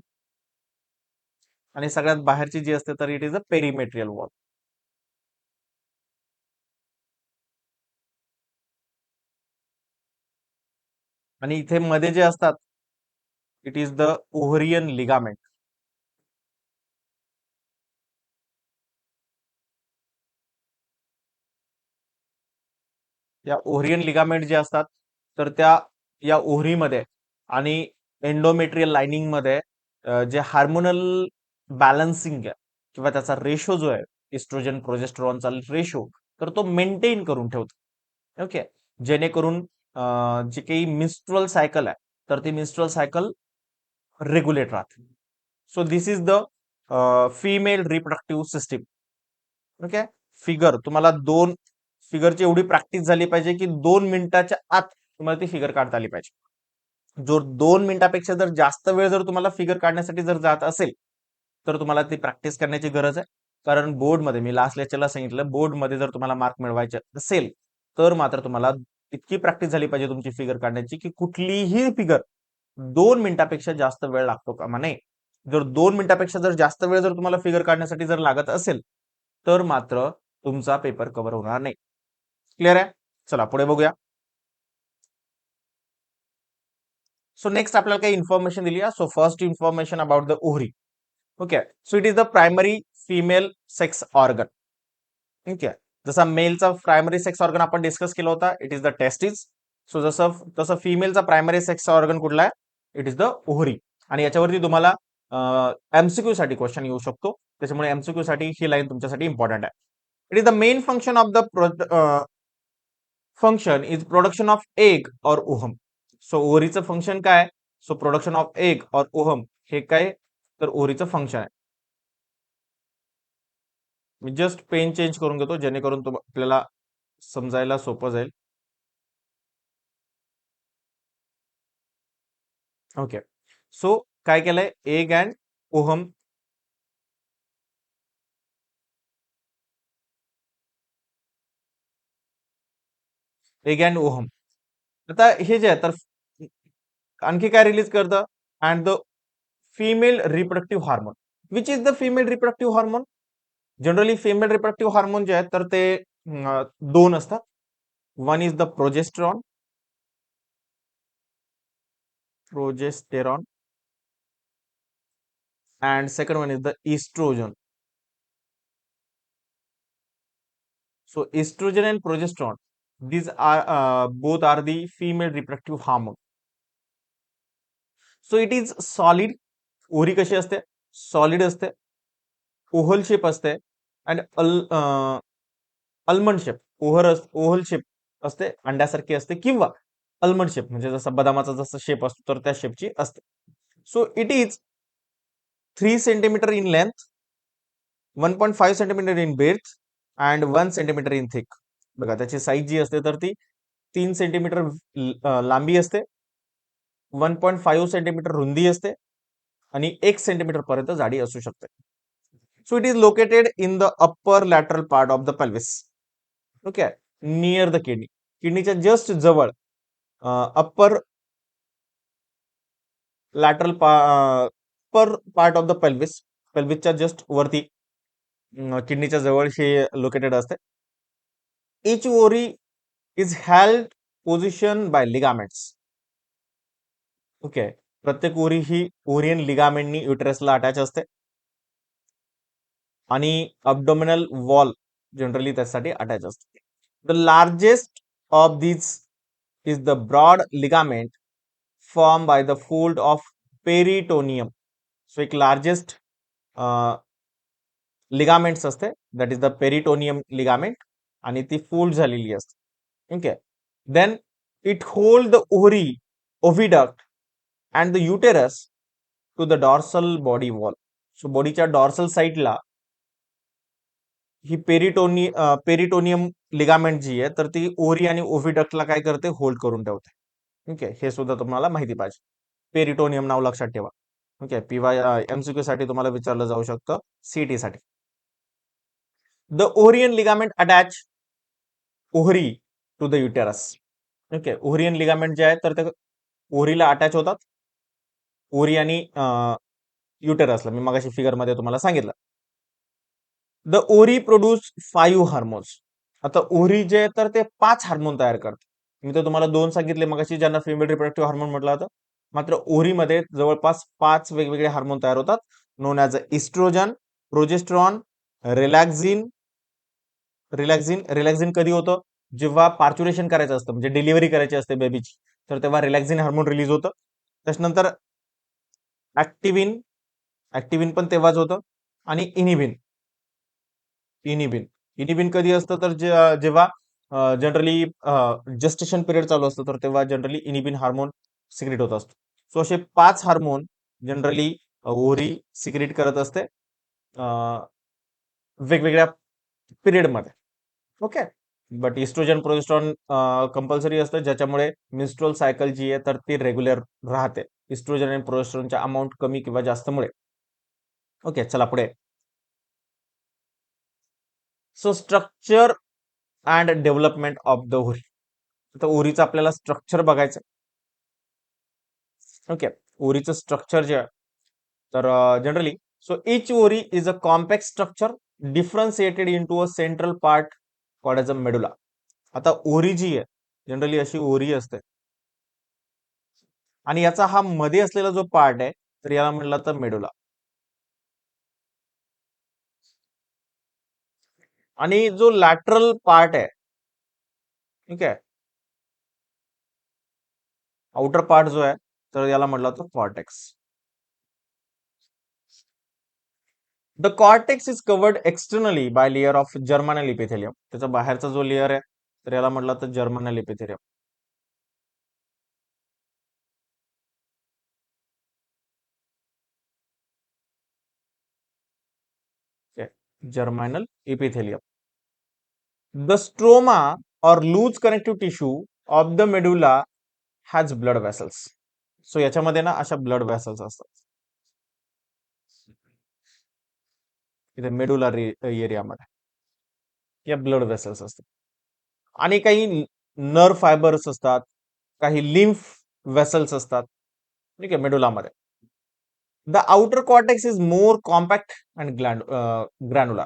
[SPEAKER 1] आणि सगळ्यात बाहेरची जी असते तर इट इज अ पेरिमेट्रियल वॉल. आणि इथे मध्ये जे असतात it is the ovarian ligament. या ओव्हरियन लिगामेंट जे असतात तर त्या या ओव्हरीमध्ये आणि एंडोमेट्रियल लाइनिंग मध्ये जे हार्मोनल बॅलन्सिंग आहे किंवा त्याचा रेशो जो आहे, इस्ट्रोजन प्रोजेस्टेरॉनचा रेशो, तर तो मेंटेन करून ठेवतो. ओके, जेणेकरून जे काही मिन्स्ट्रुअल सायकल आहे तर ती मिन्स्ट्रुअल सायकल रेग्युलेट राहते. So this is the female reproductive system. Okay, figure तुम्हाला दोन फिगरची एवढी प्रॅक्टिस झाली पाहिजे की 2 मिनिटाच्या आत तुम्हाला ती फिगर काढता आली पाहिजे. जो 2 मिनिटापेक्षा जर जास्त वेळ जर तुम्हाला फिगर काढण्यासाठी जर जात असेल तर तुम्हाला ती प्रॅक्टिस करण्याची गरज आहे. कारण बोर्डमध्ये मी लास्ट लेक्चरला सांगितलं, बोर्डमध्ये जर तुम्हाला मार्क मिळवायचे असेल तर मात्र तुम्हाला इतकी प्रॅक्टिस झाली पाहिजे तुमची फिगर काढण्याची की कुठलीही फिगर 2 मिनिटापेक्षा जास्त वेळ लागतो कामा नये. जर 2 मिनिटापेक्षा जर जास्त वेळ जर तुम्हाला फिगर काढण्यासाठी जर लागत असेल तर मात्र तुमचा पेपर कव्हर होणार नाही. क्लिअर आहे? चला पुढे बघूया. सो नेक्स्ट आपल्याला काही इन्फॉर्मेशन दिली आहे. So first information about the ovary. Okay, so it is the primary female sex organ. ठीक आहे, जसा मेलचा प्रायमरी सेक्स ऑर्गन आपण डिस्कस केला होता, it is the testis. So जसं तसं फिमेलचा प्रायमरी सेक्स ऑर्गन कुठला आहे? It is the ovary. आणि याच्यावरती तुम्हाला एमसीक्यू साठी क्वेश्चन येऊ शकतो, त्याच्यामुळे एमसीक्यू साठी ही लाईन तुमच्यासाठी इम्पॉर्टंट आहे. It is the main function of the function is production of egg or ovum. So ओरीचं फंक्शन काय? So production of egg or ovum हे काय? तर ओरीचं फंक्शन आहे. मी जस्ट पेन चेंज करून घेतो जेणेकरून आपल्याला समजायला सोपं जाईल. ओके. सो काय केलंय? Egg and ohm. Egg and ohm. आता हे जे आहे तर आणखी काय रिलीज करतं? And the female reproductive hormone. Which is the female reproductive hormone? Generally female reproductive hormone जे आहेत तर ते दोन असतात. One is the progesterone and second one is the estrogen. So estrogen and progesterone, these are both are the female reproductive hormone. So it is solid. ओरी कशी असते? Solid असते, ओव्हल शेप असते and almond shape. Oval shape असते, अंड्यासारखी असते, किंवा almond shape म्हणजे जसा बदामाचा जसा शेप असतो तर त्या शेपची असते. So it is 3 centimetre in length, 1.5 centimetre in Beth and 1 centimetre in thick. बघा त्याची साईज जी असते तर ती 3 सेंटीमीटर लांबी असते, 1.5 सेंटीमीटर रुंदी असते आणि 1 सेंटीमीटर पर्यंत जाडी असू शकते. So it is located in the upper lateral part of the pelvis. Okay, near the kidney. किडनीच्या जस्ट जवळ upper lateral upper part of the pelvis, पेल्विसच्या जस्ट वरती किडनीच्या जवळ हे लोकेटेड असते. Each ovary is held position by ligaments. Okay, प्रत्येक ovary ही ओरियन लिगामेंटनी युटेरसला अटॅच असते आणि अब्डोमिनल वॉल जनरली त्यासाठी अटॅच असते. The largest of these is the broad ligament form by the fold of peritoneum. So एक लार्जेस्ट लिगामेंट्स असते, that is the peritoneum ligament, आणि ती फोल्ड झालेली असते. Okay, then it hold the ovary, oviduct and the uterus to the dorsal body wall. So बॉडीच्या dorsal साईडला ही peritoneum ligament जी आहे तर ती ओरी आणि ओव्हिडक्टला काय करते? होल्ड करून ठेवते. ओके, हे सुद्धा तुम्हाला माहिती पाहिजे. पेरिटोनियम नाव लक्षात ठेवा. ओके, पीवाय एमसीक्यू साठी तुम्हाला विचारलं जाऊ शकतं, सीटी साठी. The ovarian ligament attach ovary to the uterus. Okay, ovarian ligament जे आहे तर ते ओरीला अटॅच होतात, ओरी आणि युटेरसला. मी मगाशी फिगर मध्ये तुम्हाला सांगितलं. द ओरी प्रोड्यूस 5 हार्मोन्स. आता ओरी जे आहे तर ते 5 हार्मोन तयार करते. मी तर तुम्हाला 2 सांगितले मगाशी ज्यांना फिमेल रिप्रोडक्टिव्ह हार्मोन म्हटलं होतं. मात्र ओरीमध्ये जवळपास 5 वेगवेगळे हार्मोन तयार होतात, नोन ॲज इस्ट्रोजन, प्रोजेस्ट्रॉन, रिलॅक्झिन. रिलॅक्झिन कधी होतं? जेव्हा पार्च्युरेशन करायचं असतं, म्हणजे डिलिव्हरी करायची असते बेबीची, तर तेव्हा रिलॅक्झिन हार्मोन रिलीज होतं. त्याच्यानंतर ऍक्टिव्हिन, ऍक्टिव्हिन पण तेव्हाच होतं. आणि इनिबिन. इनिबिन इनिबिन कधी असतं? तर जेव्हा जनरली जस्टेशन पिरियड चालू असतो तर तेव्हा जनरली इनिबिन हार्मोन सिक्रेट होत असतो. सो असे 5 हार्मोन जनरली ओरी सिक्रेट करत असते वेगवेगळ्या पिरियडमध्ये. Okay, but estrogen progesterone compulsory असतं, ज्याच्यामुळे मिन्स्ट्रुअल सायकल जी आहे तर ती रेग्युलर राहते इस्ट्रोजन आणि प्रोजेस्ट्रॉनच्या अमाऊंट कमी किंवा जास्तमुळे. ओके, चला पुढे. So structure and development of the ओरी. आता ओरीचं आपल्याला स्ट्रक्चर बघायचं. ओके, ओरीचं स्ट्रक्चर जे आहे तर generally so each ovary is a compact structure differentiated into a central part called as a medulla. आता ओरी जी आहे जनरली अशी ओरी असते आणि याचा हा मध्ये असलेला जो पार्ट आहे तर याला म्हणलं तर मेडुला. आणि जो लॅटरल पार्ट आहे, ठीक आहे, आउटर पार्ट जो आहे तर याला म्हटलं तर cortex. The cortex is covered externally by layer of germinal epithelium. त्याचा बाहेरचा जो लेअर आहे तर याला म्हटलं तर germinal epithelium. Germinal epithelium. The stroma or loose connective tissue of the medulla has blood vessels. So याच्यामध्ये ना अशा ब्लड वेसल्स असतात इथे मेडुलर एरियामध्ये या ब्लड वेसल्स असतात आणि काही नर्व फायबर्स असतात, काही लिम्फ वेसल्स असतात. ठीक आहे मेडुलामध्ये. The outer cortex is more compact and granular.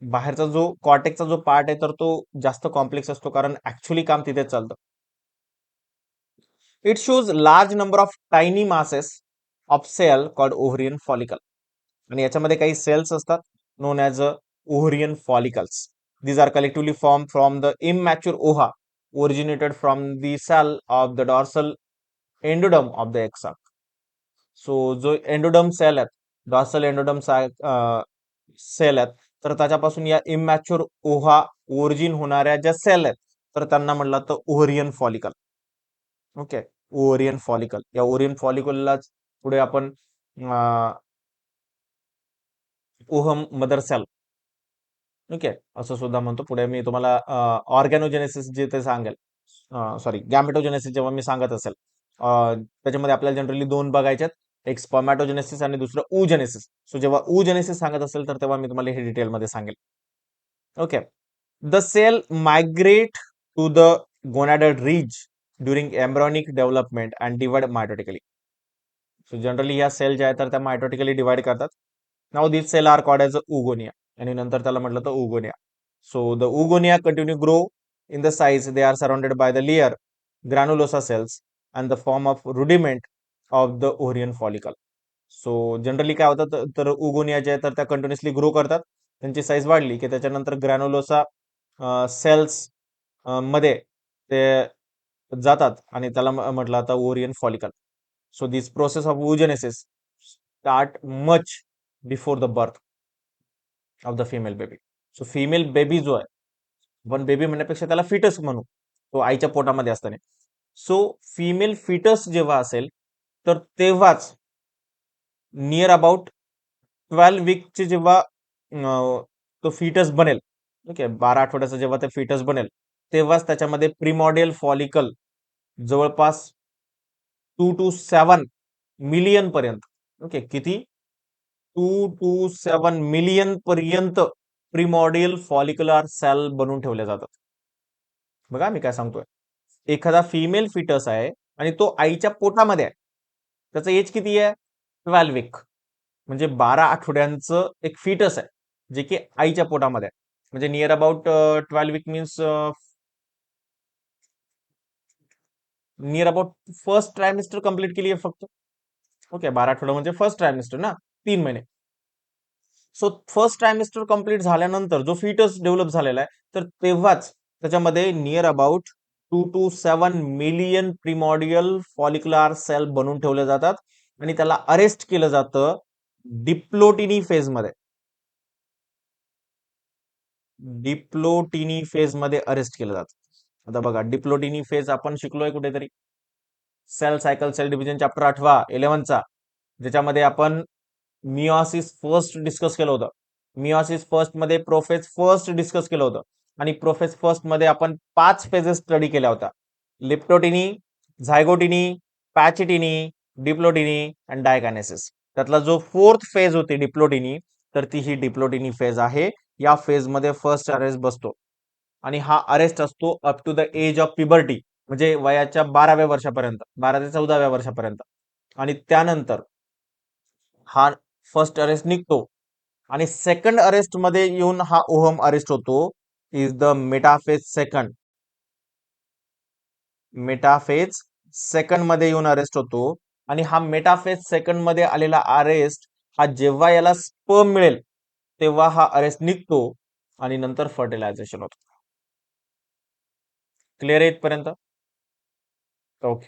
[SPEAKER 1] बाहेरचा जो कॉर्टेक्सचा जो पार्ट आहे तर तो जास्त कॉम्प्लेक्स असतो कारण ऍक्च्युली काम तिथे चालतं. It shows large number of tiny masses of cell called ovarian follicle. आणि याच्यामध्ये काही सेल्स असतात known as ovarian follicles. These are collectively formed from the immature ova originated from the cell of the dorsal endoderm of the egg sac. So जो एंडोडम sale आहेत, dorsal एंडोडम sale आहेत, तर त्याच्यापासून या इमॅच्युअर ओव्हा ओरिजिन होणाऱ्या ज्या sale आहेत तर त्यांना म्हणलं तर ovarian follicle. Okay, ovarian follicle. या ओव्हरियन फॉलिकललाच पुढे आपण ओहम मदर सेल, ओके, असं सुद्धा म्हणतो. पुढे मी तुम्हाला ऑर्गॅनोजेनेसिस जे ते सांगेल, सॉरी गॅमेटोजेनेसिस जेव्हा मी सांगत असेल त्याच्यामध्ये आपल्याला जनरली दोन बघायच्यात, एक स्पर्मॅटोजेनेसिस आणि दुसरं oogenesis. सो जेव्हा oogenesis सांगत असेल तर तेव्हा मी तुम्हाला हे डिटेलमध्ये सांगेल. Okay. The cell migrate to the gonadal ridge during embryonic development and divide mitotically. So generally ह्या सेल ज्या आहेत तर त्या मायटोटिकली डिवाइड करतात. नाव this cell are called as oogonia आणि नंतर त्याला म्हटलं तर oogonia. So the oogonia continue grow in the size. They are surrounded by the layer granulosa cells and the form of rudiment of the ovarian follicle. So generally काय होतं तर उगोनिया जे आहे तर त्या कंटिन्युअसली ग्रो करतात. त्यांची साईज वाढली की त्याच्यानंतर ग्रॅन्युलोसा सेल्स मध्ये ते जातात आणि त्याला म्हटलं आता ovarian follicle. So this process of oogenesis start much before the birth of the female baby. So female baby जो आहे, पण बेबी म्हणण्यापेक्षा त्याला फिटस म्हणू, तो आईच्या पोटामध्ये असताना. सो फिमेल फिटस जेव्हा असेल तर तेव्हाच नियर अबाउट 12 वीकचे जेव्हा तो फिटस बनेल, ओके, 12 आठवड्याचा जेव्हा ते फिटस बनेल तेव्हाच त्याच्यामध्ये प्रिमॉडियल फॉलिकल जवळपास 2 to 7 मिलियन पर्यंत, ओके, किती 2 to 7 मिलियन पर्यंत प्रिमॉडियल फॉलिक्युलर सेल बनवून ठेवल्या जातात. बघा मी काय सांगतोय. एखादा फिमेल फिटस आहे आणि तो आईच्या पोटामध्ये आहे, त्याचं एज किती आहे 12 वीक, म्हणजे 12 आठवड्यांचं एक फिटस आहे जे की आईच्या पोटामध्ये आहे. म्हणजे near about 12 week means near about first trimester complete केली आहे फक्त. ओके, 12 आठवडा म्हणजे फर्स्ट ट्रायमिस्टर ना, 3 महिने. सो फर्स्ट ट्रायमिस्टर कंप्लीट झाल्यानंतर जो फिटस डेव्हलप झालेला आहे तर तेव्हाच त्याच्यामध्ये near about 2 to 7 million primordial follicular cell बनवून ठेवले जातात आणि त्याला अरेस्ट केलं जातं डिप्लोटिनी फेज मध्ये. डिप्लोटिनी फेज मध्ये अरेस्ट केलं जातं. आता बघा डिप्लोटिनी फेज आपण शिकलोय कुठेतरी, cell cycle cell division chapter 8 11चा, ज्याच्यामध्ये आपण मिओसिस फर्स्ट डिस्कस केलं होतं. मिओसिस फर्स्ट मध्ये प्रोफेज फर्स्ट डिस्कस केलं होतं आणि प्रोफेज फर्स्ट मध्ये आपण 5 फेजेस स्टडी केल्या होत्या. लिप्टोटिनी, झायगोटिनी, पॅचिटिनी, डिप्लोटिनी आणि डायकायनेसिस. त्यातला जो फोर्थ फेज होती डिप्लोटिनी, तर ती ही डिप्लोटिनी फेज आहे. या फेज मध्ये फर्स्ट अरेस्ट बसतो आणि हा अरेस्ट असतो up to the age of puberty, म्हणजे वयाच्या 12व्या वर्षापर्यंत, 12 ते 14व्या वर्षापर्यंत. आणि त्यानंतर हा फर्स्ट अरेस्ट निघतो आणि सेकंड अरेस्ट मध्ये येऊन हा ओहम अरेस्ट होतो. Is the metaphase second. Metaphase second मध्ये येऊन अरेस्ट होतो आणि हा मेटाफेज सेकंड मध्ये आलेला अरेस्ट हा जेव्हा याला स्पर्म मिळेल तेव्हा हा अरेस्ट निघतो आणि नंतर फर्टिलायझेशन होतं. क्लिअर आहे इथपर्यंत? ओके,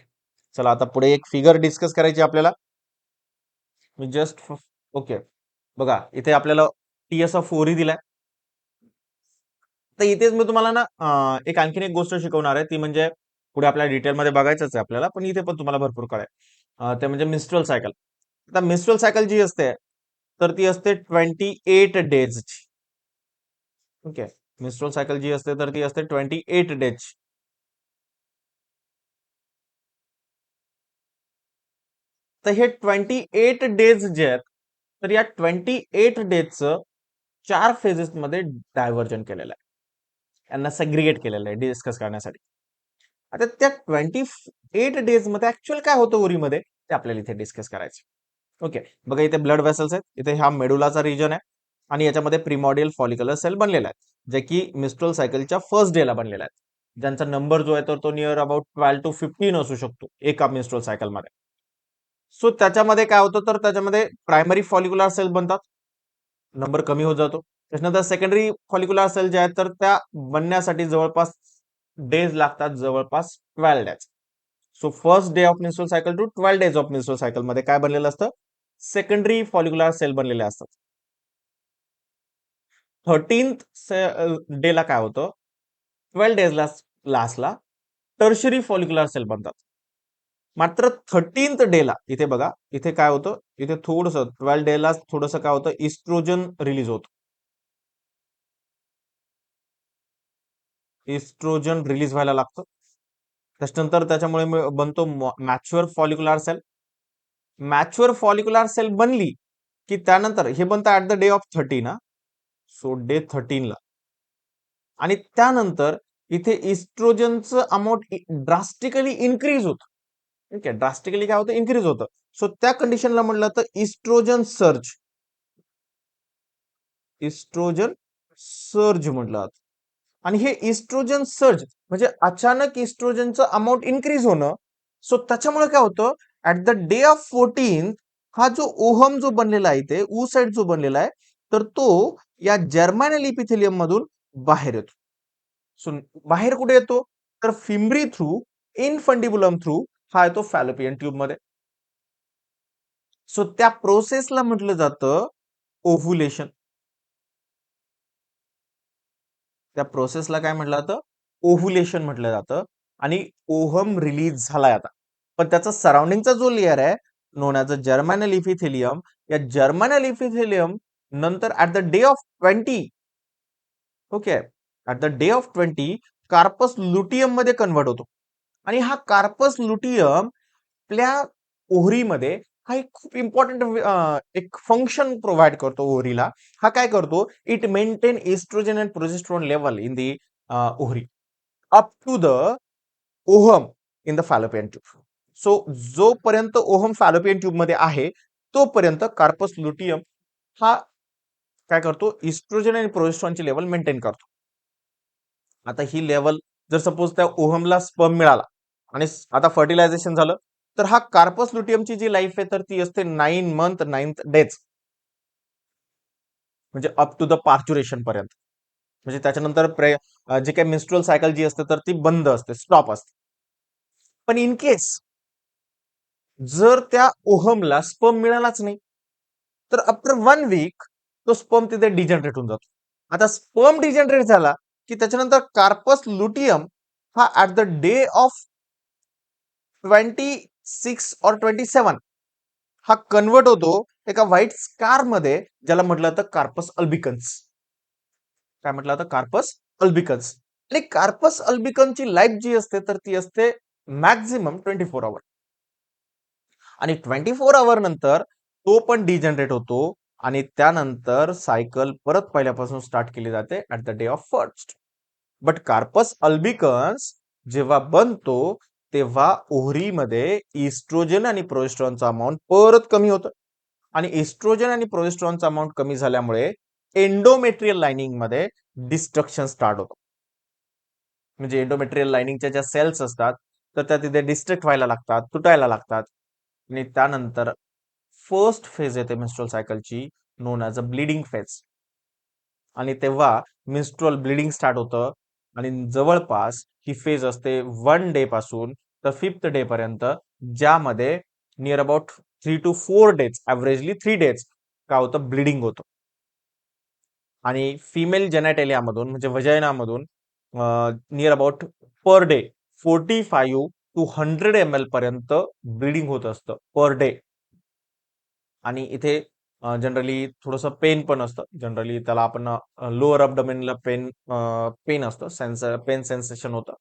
[SPEAKER 1] चला आता पुढे एक फिगर डिस्कस करायची आपल्याला. मी जस्ट, ओके, बघा इथे आपल्याला TS4 दिलाय. तर इथेच मी तुम्हाला ना एक आणखीन एक गोष्ट शिकवणार आहे, ती म्हणजे पुढे आपल्या डिटेलमध्ये बघायचंच आहे आपल्याला, पण इथे पण तुम्हाला भरपूर कळेल. ते म्हणजे मिस्ट्रल सायकल. आता मिस्ट्रल सायकल जी असते तर ती असते 28 डेजची. ओके. मिस्ट्रल सायकल जी असते तर ती असते 28 डेज. तर हे 28 डेज जे आहेत, तर या 28 डेजचं 4 फेजेसमध्ये डायव्हर्जन केलेलं आहे. यांना सेग्रिगेट केलेलं आहे डिस्कस करण्यासाठी. आता त्या 28 डेज मध्ये ऍक्च्युअल काय होतं उरीमध्ये ते आपल्याला इथे डिस्कस करायचं. ओके. बघा इथे ब्लड वेसल्स आहेत, इथे हा मेडुलाचा रिजन आहे आणि याच्यामध्ये प्रिमॉडियल फॉलिक्युलर सेल बनलेला आहे, जे की मिस्ट्रल सायकलच्या फर्स्ट डेला बनलेला आहे, ज्यांचा नंबर जो आहे तर तो नियर अबाउट 12 to 15 असू शकतो एका मिस्ट्रल सायकलमध्ये. सो त्याच्यामध्ये काय होतं तर त्याच्यामध्ये प्रायमरी फॉलिक्युलर सेल बनतात, नंबर कमी होत जातो. त्याच्यानंतर सेकंडरी फॉलिक्युलर सेल जे आहेत तर त्या बनण्यासाठी जवळपास डेज लागतात, जवळपास 12 days. So first day of menstrual cycle to 12 days of menstrual cycle मध्ये काय बनलेलं असतं, सेकंडरी फॉलिक्युलर सेल बनलेले असतात. 13th डेला काय होतं, 12 डेजला लास्टला टर्शरी फॉलिक्युलर सेल बनतात. मात्र 13th डेला इथे बघा, इथे काय होतं, इथे थोडस 12 डेला थोडस काय होतं, इस्ट्रोजन रिलीज होतं. इस्ट्रोजन रिलीज व्हायला लागतं. त्याच्यानंतर त्याच्यामुळे बनतो mature follicular cell. Mature follicular cell बनली की त्यानंतर हे बनतं at the day of 13. So day 13ला. आणि त्यानंतर इथे इस्ट्रोजनचं अमाऊंट ड्रास्टिकली इन्क्रीज होतं. ठीक आहे, ड्रास्टिकली काय होतं, इन्क्रीज होतं. सो त्या कंडिशनला म्हटलं तर इस्ट्रोजन सर्ज, इस्ट्रोजन सर्ज म्हटलं जातं. आणि हे इस्ट्रोजन सर्ज म्हणजे अचानक इस्ट्रोजनचं अमाऊंट इन्क्रीज होणं. सो त्याच्यामुळे काय होतं, ऍट द डे ऑफ 14 हा जो ओहम जो बनलेला आहे, इथे ऊ साइड जो बनलेला आहे, तर तो या जर्मानल इपिथेलियम मधून बाहेर येतो. सो बाहेर कुठे येतो, तर फिम्ब्री थ्रू, इनफंडिबुलम थ्रू हा येतो फॅलोपियन ट्यूब मध्ये. सो त्या प्रोसेसला म्हटलं जातं ओव्हुलेशन. त्या प्रोसेसला काय म्हटलं जातं, ओव्हुलेशन म्हटलं जातं. आणि ओहम रिलीज झालाय आता, पण त्याचा सराउंडिंगचा जो लेअर आहे known as a germinal epithelium, या जर्मानल इपिथेलियम नंतर at the day of 20, okay, at the day of 20 corpus luteum मध्ये कन्वर्ट होतो. आणि हा कार्पस लुटियम आपल्या ओहरीमध्ये हा एक खूप इम्पॉर्टंट एक फंक्शन प्रोव्हाइड करतो ओहरीला. हा काय करतो, it maintain estrogen and progesterone level in the ovary up to the ovum in the fallopian tube. So जोपर्यंत ओहम फॅलोपियन ट्यूब मध्ये आहे तोपर्यंत कार्पस लुटियम हा काय करतो, इस्ट्रोजन आणि प्रोजेस्ट्रॉनची लेवल मेंटेन करतो. आता ही लेवल जर सपोज त्या ओहमला स्पर्म मिळाला आणि आता फर्टिलायझेशन झालं, तर हा कार्पस लुटियमची जी लाईफ आहे तर ती असते 9 मंथ 9 डेज, म्हणजे अप टू द पार्च्युरेशन पर्यंत. म्हणजे त्याच्यानंतर जे काही मिस्ट्रुअल सायकल जी असते तर ती बंद असते, स्टॉप असते. पण इन केस जर त्या ओहमला स्पर्म मिळालाच नाही, तर आफ्टर 1 वीक तो स्पर्म तिथे डिजनरेट होऊन जातो. आता स्पर्म डिजनरेट झाला की त्याच्यानंतर कार्पस लुटियम हा at the day of 26 or 27 हा कन्वर्ट होतो एका व्हाईट स्कार मध्ये, ज्याला म्हटलं जातं कार्पस अल्बिकन्स. काय म्हटलं जातं, कार्पस अल्बिकन्स. आणि कार्पस अल्बिकनची लाईफ जी असते तर ती असते मॅक्झिमम 24 आवर. आणि 24 आवर नंतर तो पण डिजनरेट होतो आणि त्यानंतर सायकल परत पहिल्यापासून स्टार्ट केली जाते at the day of first. But corpus albicans जेव्हा बनतो तेव्हा ओहरीमध्ये इस्ट्रोजन आणि प्रोजेस्ट्रॉनचा अमाऊंट परत कमी होतं. आणि इस्ट्रोजन आणि प्रोजेस्ट्रॉनचा अमाऊंट कमी झाल्यामुळे एंडोमेट्रियल लाइनिंग मध्ये डिस्ट्रक्शन स्टार्ट होतं. म्हणजे एंडोमेट्रियल लाइनिंगच्या ज्या सेल्स असतात तर त्या तिथे डिस्ट्रक्ट व्हायला लागतात, तुटायला लागतात. आणि त्यानंतर फर्स्ट फेज येते मेन्स्ट्रुअल सायकलची, नोन ॲज अ ब्लिडिंग फेज. आणि तेव्हा मेन्स्ट्रुअल ब्लिडिंग स्टार्ट होतं. आणि जवळपास ही फेज असते 1 डे पासून तर 5th डे पर्यंत, ज्यामध्ये near about 3 to 4 days, averagely 3 days काय होतं, ब्लिडिंग होतं. आणि फिमेल जेनेटेलियामधून म्हणजे वजायनामधून near about per day 45 to 100 ml पर्यंत ब्लिडिंग होत असतं पर डे. आणि इथे जनरली थोडंसं पेन पण असतं. जनरली त्याला आपण लोअर अबडोमेनला पेन असतं, पेन सेन्सेशन होतं.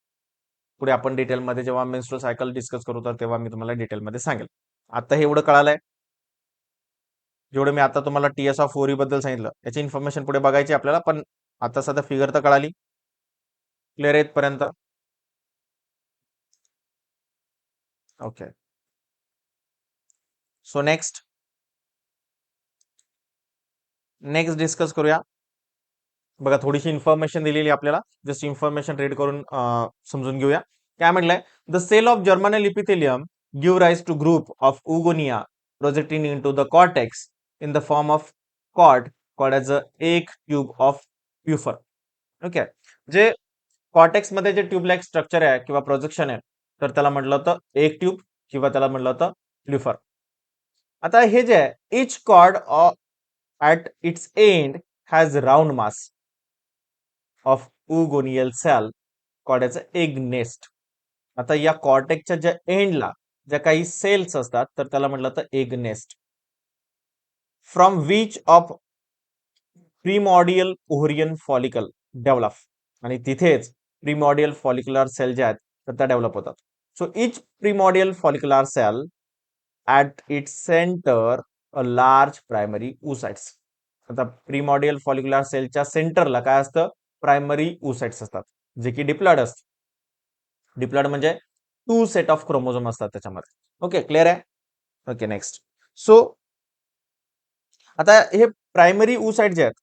[SPEAKER 1] पुढे आपण डिटेलमध्ये जेव्हा मेन्स्ट्रुअल सायकल डिस्कस करू तर तेव्हा मी तुम्हाला डिटेलमध्ये सांगेल. आता हे एवढं कळालंय. जेवढं मी आता तुम्हाला टीएस ऑफ ओरी बद्दल सांगितलं याची इन्फॉर्मेशन पुढे बघायची आपल्याला, पण आता सध्या फिगर तर कळाली. क्लिअर आहे पर्यंत? ओके. सो नेक्स्ट डिस्कस करूया. बघा, थोडीशी इन्फॉर्मेशन दिलेली आपल्याला, जस्ट इन्फॉर्मेशन रीड करून समजून घेऊया. काय म्हटलंय? The cell of germinal epithelium give rise to group of oogonia projecting into the cortex in the form of cord called as a egg tube of Pfluger. Okay. जे cortex मध्ये जे tube like structure आहे किंवा projection आहे, तर त्याला म्हटलं होतं एक ट्यूब किंवा त्याला म्हटलं होतं प्युफर. आता हे जे आहे, इच cord at its end has round mass of oogonial cell called as egg nest. आता या कॉर्टेक्सच्या ज्या एंडला ज्या काही सेल्स असतात तर त्याला म्हटलं तर egg nest. From which of primordial ovarian follicle develop, आणि तिथेच प्रीमॉडियल फॉलिक्युलर सेल ज्या आहेत तर त्या डेव्हलप होतात. So each primordial follicular cell at its centre a large primary oocytes. आता प्रीमॉडियल फॉलिक्युलर सेलच्या सेंटरला काय असतं? प्रायमरी oocytes असतात, जे की डिप्लॉइड असतात. डिप्लॉइड म्हणजे 2 सेट ऑफ क्रोमोझोम असतात त्याच्यामध्ये. ओके, क्लिअर आहे? Okay, next. सो आता हे प्रायमरी oocyte जे आहेत,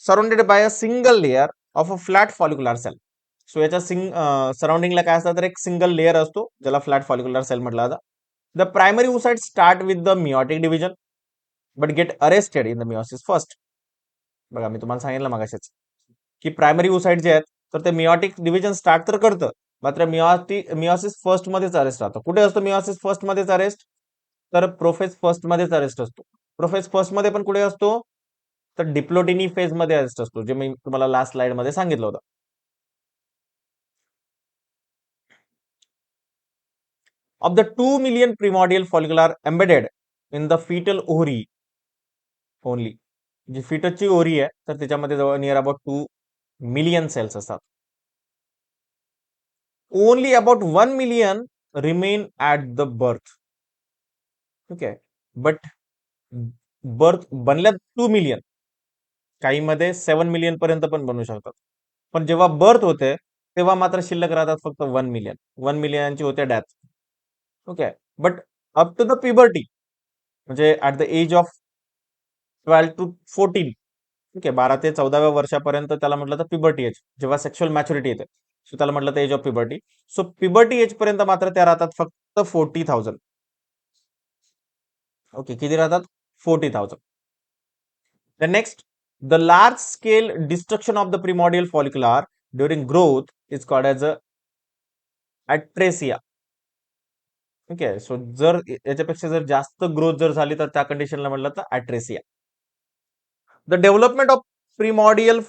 [SPEAKER 1] surrounded by a single layer of a flat follicular cell. So याच्या सराउंडिंगला काय असतं? तर एक सिंगल लेअर असतो ज्याला फ्लॅट फॉलिक्युलर सेल म्हटलं जातं. The primary oocyte start with the meiotic division but get arrested in the meiosis first. बघा, मी तुम्हाला सांगितलं मगाशीच की प्रायमरी oocyte जे आहेत तर ते मियोटिक डिव्हिजन स्टार्ट तर करतं, मात्र मियोसिस फर्स्ट मध्येच अरेस्ट राहतं. कुठे असतो मियोसिस फर्स्ट मध्येच अरेस्ट? तर प्रोफेज फर्स्ट मध्येच अरेस्ट असतो. प्रोफेज फर्स्ट मध्ये पण कुठे असतो? तर डिप्लोटिनी फेज मध्ये अरेस्ट असतो, जे मी तुम्हाला लास्ट स्लाइड मध्ये सांगितलं होतं. Of the 2 million primordial follicular embedded in the fetal ovary only, जी फिटसची ओरी आहे तर त्याच्यामध्ये जवळ नियर अबाउट 2 मिलियन सेल्स असतात. Only about 1 million remain at the birth. Okay, but birth बनल्या 2 मिलियन, काही मध्ये 7 मिलियन पर्यंत पण बनू शकतात. पण जेव्हा बर्थ होते तेव्हा मात्र शिल्लक राहतात फक्त 1 मिलियन. 1 मिलियनची होते death. Okay, but up to the puberty म्हणजे at the age of 12 to 14, ठीक आहे, 12 ते 14व्या वर्षापर्यंत त्याला म्हटलं तर प्युबर्टी एज, जेव्हा सेक्शुअल मॅच्युरिटी येते, सो त्याला म्हटलं तर age of puberty. So puberty age पर्यंत मात्र त्या राहतात फक्त 40,000. ओके, किती राहतात? 40,000. The next, the large scale destruction of the primordial follicular during growth is called as a atresia. Okay, so जर याच्यापेक्षा जर जास्त ग्रोथ जर झाली तर त्या कंडिशनला म्हटलं तर अट्रेसिया. The development of प्रिमॉडियल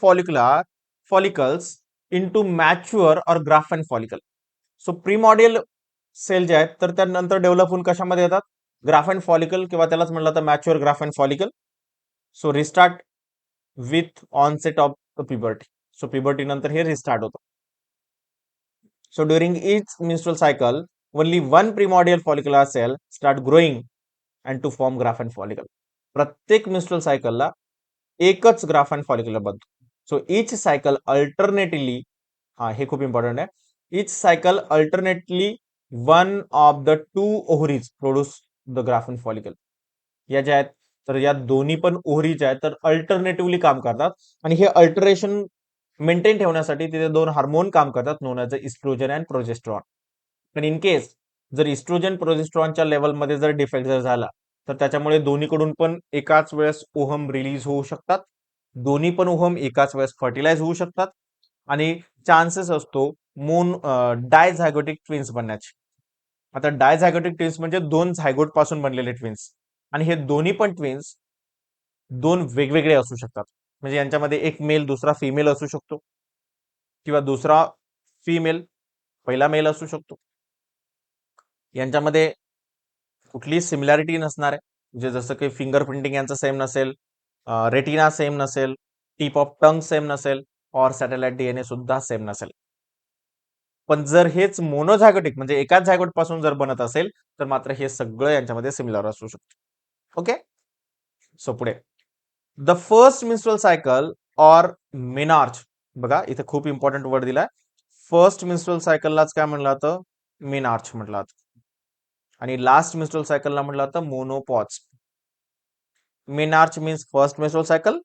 [SPEAKER 1] follicles into mature और ग्राफन फॉलिकल. सो प्रिमॉडियल सेल जे आहेत तर त्यानंतर डेव्हलप होऊन कशामध्ये येतात? ग्राफन फॉलिकल, किंवा त्यालाच म्हटलं तर mature Graafian follicle. So restart with onset of the puberty. So puberty नंतर हे रिस्टार्ट होतं. So during each menstrual cycle, only one primordial follicular cell start growing and to form Graafian follicle. प्रत्येक menstrual cycle ला एकच Graafian follicle बनतो. So each cycle alternately, हा हे खूप इम्पॉर्टंट आहे, each cycle alternately one of the two ovaries produce the Graafian follicle. या ज्या आहेत तर या दोन्ही पण ओव्हरी ज्या आहेत तर अल्टरनेटिव्हली काम करतात, आणि हे अल्टरेशन मेंटेन ठेवण्यासाठी तिथे दोन हार्मोन काम करतात, known as estrogen and progesterone. पण इन केस जर इस्ट्रोजन प्रोजेस्ट्रॉनच्या लेवलमध्ये जर डिफेक्ट जर झाला तर त्याच्यामुळे दोन्हीकडून पण एकाच वेळेस ओहम रिलीज होऊ शकतात, दोन्ही पण ओहम एकाच वेळेस फर्टिलाइज होऊ शकतात, आणि चान्सेस असतो डायझायगोटिक ट्विन्स बनण्याचे. आता डायझायगोटिक ट्विन्स म्हणजे दोन झायगोट पासून बनलेले ट्विन्स, आणि हे दोन्ही पण ट्विन्स दोन वेगवेगळे असू शकतात. म्हणजे यांच्यामध्ये एक मेल दुसरा फिमेल असू शकतो, किंवा दुसरा फिमेल पहिला मेल असू शकतो. यांच्यामध्ये कुठलीही सिमिलॅरिटी नसणार आहे, म्हणजे जसं की फिंगर प्रिंटिंग यांचं सेम नसेल, रेटिना सेम नसेल, टिप ऑफ टंग सेम नसेल, और सॅटेलाइट डीएनए सुद्धा सेम नसेल. पण जर हेच मोनोझायगोटिक म्हणजे एकाच झायगोट पासून जर बनत असेल, तर मात्र हे सगळं यांच्यामध्ये सिमिलर असू शकतं. ओके, सो पुढे the first menstrual cycle or menarche. बघा इथे खूप इम्पॉर्टंट वर्ड दिलाय. फर्स्ट मिन्स्ट्रुअल सायकललाच काय म्हणलं जातं? मेनार्च म्हटलं जातं. आणि लास्ट मिन्स्ट्रुअल सायकलला म्हटलं जातं menopause. Menarche means first menstrual cycle,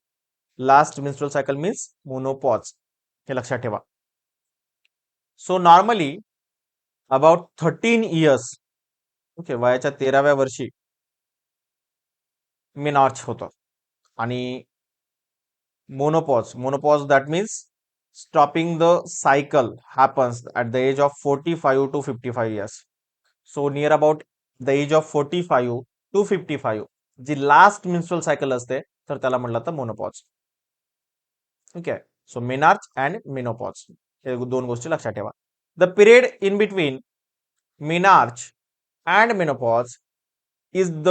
[SPEAKER 1] last menstrual cycle means menopause. हे लक्षात ठेवा. So normally about 13 years, okay, वयाच्या 13व्या वर्षी मेनार्च होतं. आणि menopause that means stopping the cycle happens at the age of 45 to 55 years. So near about the age of 45 to 55 जी last menstrual cycle असते, तर त्याला म्हटलं तर मोनोपॉज. ठीक आहे. सो मेनार्च अँड मेनोपॉज हे दोन गोष्टी लक्षात ठेवा. The period in between menarche and menopause is the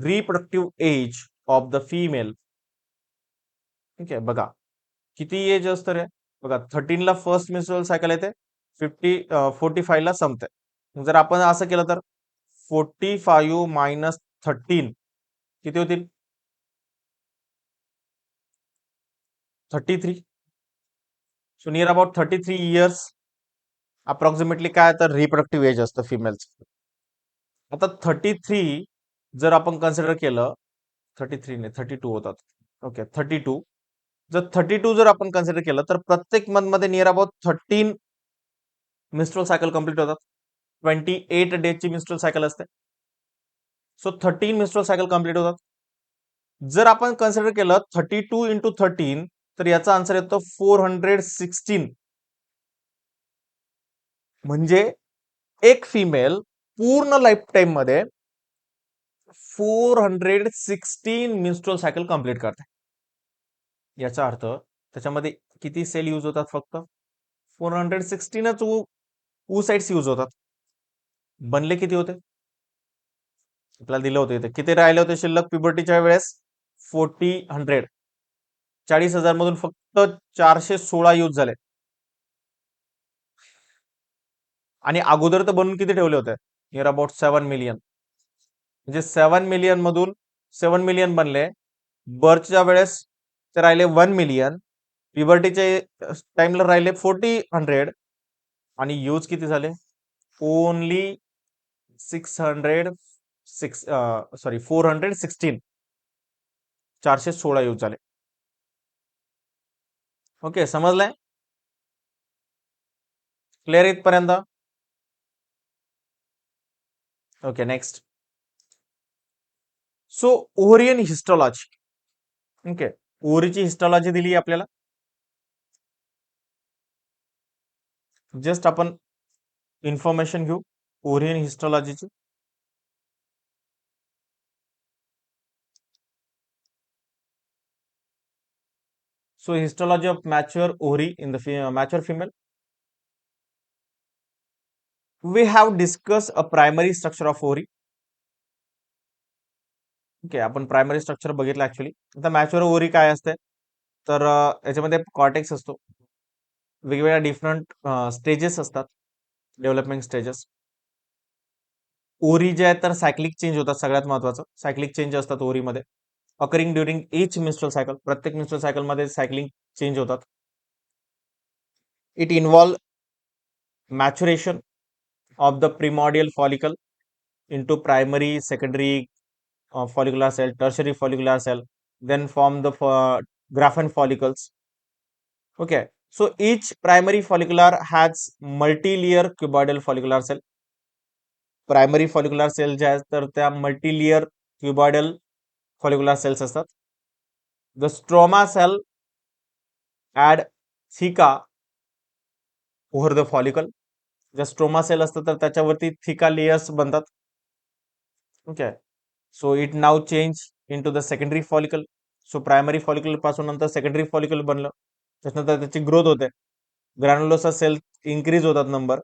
[SPEAKER 1] reproductive age of the female. ठीक आहे. बघा किती एज असतं रे? बघा 13ला फर्स्ट मेन्स्ट्रुअल सायकल येते, 45ला संपते. जर आपण असं केलं तर 45 मायनस 13 किती होतील? 33. So near about 33 years approximately काय तर रिप्रोडक्टिव्ह एज असतं फिमेलचं. आता 33 जर आपण कन्सिडर केलं, 33 ने 32 होतात. ओके, 32 जर 32 जर आपण कन्सिडर केलं, तर प्रत्येक मंथ मध्ये नियर अबाउट 13 मिन्स्ट्रुअल सायकल कंप्लीट होतात. 28 डेजची मिन्स्ट्रुअल सायकल असते. सो 13 मिन्स्ट्रुअल सायकल कंप्लीट होतात. जर आपण कन्सिडर केलं 32 इंटू 13, तर याचा आन्सर येतो 416. म्हणजे एक फिमेल पूर्ण लाईफ टाइम मध्ये 416 मिन्स्ट्रुअल सायकल कंप्लीट करते. याचा अर्थ त्याच्यामध्ये किती सेल यूज होतात? फक्त 416च साइड्स यूज होतात. बनले किती होते? आपल्याला दिलं होतं इथे किती राहिले होते शिल्लक प्युबर्टीच्या वेळेस? 40,000. 40,000 मधून फक्त 416 यूज झाले. आणि अगोदर तर बनून किती ठेवले होते? Near about 7 million. म्हणजे 7 मिलियन मधून 7 मिलियन बनले. बर्थच्या वेळेस ते राहिले 1 मिलियन. प्युबर्टीचे टाइमला राहिले 40,000. आणि यूज किती झाले? ओनली 416. 416 यूज झाले. ओके, समजलंय? क्लिअर इथपर्यंत? Okay, next. So ovarian histology. Okay, ओरीची हिस्टॉलॉजी दिली आपल्याला. जस्ट आपण इन्फॉर्मेशन घेऊ ओरियन हिस्टॉलॉजीची. So histology of mature ovary in the mature female. We have discussed a primary structure of ovary. Okay, आपण प्रायमरी स्ट्रक्चर बघितलं actually. आता mature ovary काय असते? तर याच्यामध्ये कॉर्टेक्स असतो. वेगवेगळ्या डिफरंट स्टेजेस असतात, डेव्हलपमेंट स्टेजेस. ओव्हरी जे आहेत तर सायक्लिक चेंज होतात. सगळ्यात महत्वाचं सायक्लिक चेंज असतात ओव्हरीमध्ये. अकरिंग ड्युरिंग इच मिन्स्ट्रुअल सायकल. प्रत्येक मिन्स्ट्रुअल सायकल मध्ये सायक्लिंग चेंज होतात. It involve maturation of the प्रिमॉडियल follicle into primary, secondary follicular cell, tertiary follicular cell, then form the Graafian follicles. Okay, so each primary follicular has multi-layer cuboidal follicular cell. Primary follicular cell जे आहेत तर त्या multi-layer cuboidal follicular cells असतात. The stroma cell add theca over the follicle. ज्या stroma cell असतात तर त्याच्यावरती theca layers बनतात. Okay, so it now change into the secondary follicle. So primary follicular पासून नंतर सेकंडरी फॉलिक्युलर बनलं, त्याच्यानंतर त्याची ग्रोथ होते, ग्रॅन्युलोसा सेल इन्क्रीज होतात नंबर,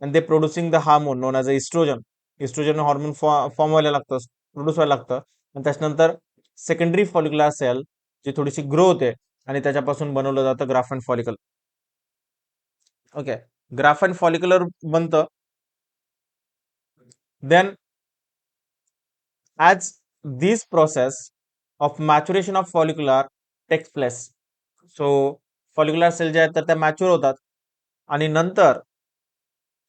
[SPEAKER 1] आणि ते producing the hormone known as a estrogen. Estrogen hormone form व्हायला लागतं, प्रोड्यूस व्हायला लागतं, आणि त्याच्यानंतर सेकंडरी फॉलिक्युलर सेल जी थोडीशी ग्रो होते, आणि त्याच्यापासून बनवलं जातं Graafian follicle. Okay, Graafian follicular बनतं. Then as this process of maturation of follicular takes place, so follicular cell जे आहेत तर त्या मॅच्युअर होतात, आणि नंतर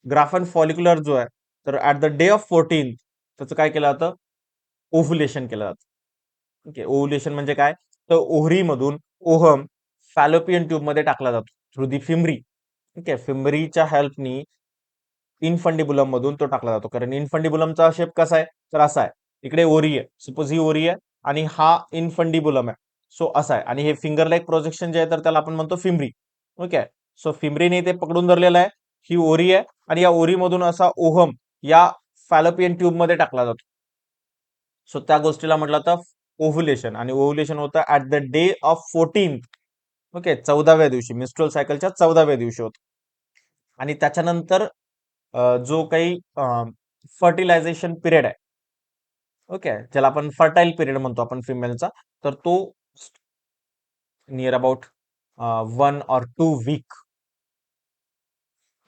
[SPEAKER 1] ग्राफन फॉलिक्युलर जो आहे तर ऍट द डे ऑफ 14 त्याचं काय केलं जातं, ओव्हुलेशन केलं जातं. ओके, ओव्हुलेशन म्हणजे काय, तर ओहरीमधून ओहम फॅलोपियन ट्यूब मध्ये टाकला जातो थ्रू दी फिमरी. ठीक आहे, फिमरीच्या हेल्पनी इनफंडिबुलम मधून तो टाकला जातो, कारण इनफंडिबुलमचा शेप कसा आहे, तर असा आहे. इकडे ओरी आहे, सपोज ही ओरी आहे आणि हा इनफंडिबुलम आहे, सो असा आहे, आणि हे फिंगर लाईक प्रोजेक्शन जे आहे तर त्याला आपण म्हणतो फिमरी. ओके, सो फिमरीने ते पकडून धरलेलं आहे, ही ओरी आहे, आणि या ओरीमधून असा ओहम या फॅलोपियन ट्यूब मध्ये टाकला जातो. सो त्या गोष्टीला म्हटलं तर ओव्हुलेशन, आणि ओव्हुलेशन होतं at the day of 14. Okay, 14व्या दिवशी, मिस्ट्रोल सायकलच्या 14व्या दिवशी होत. आणि त्याच्यानंतर जो काही फर्टिलायझेशन पिरियड आहे, ओके, ज्याला आपण फर्टाईल पिरियड म्हणतो आपण फिमेलचा, तर तो near about 1 or 2 week.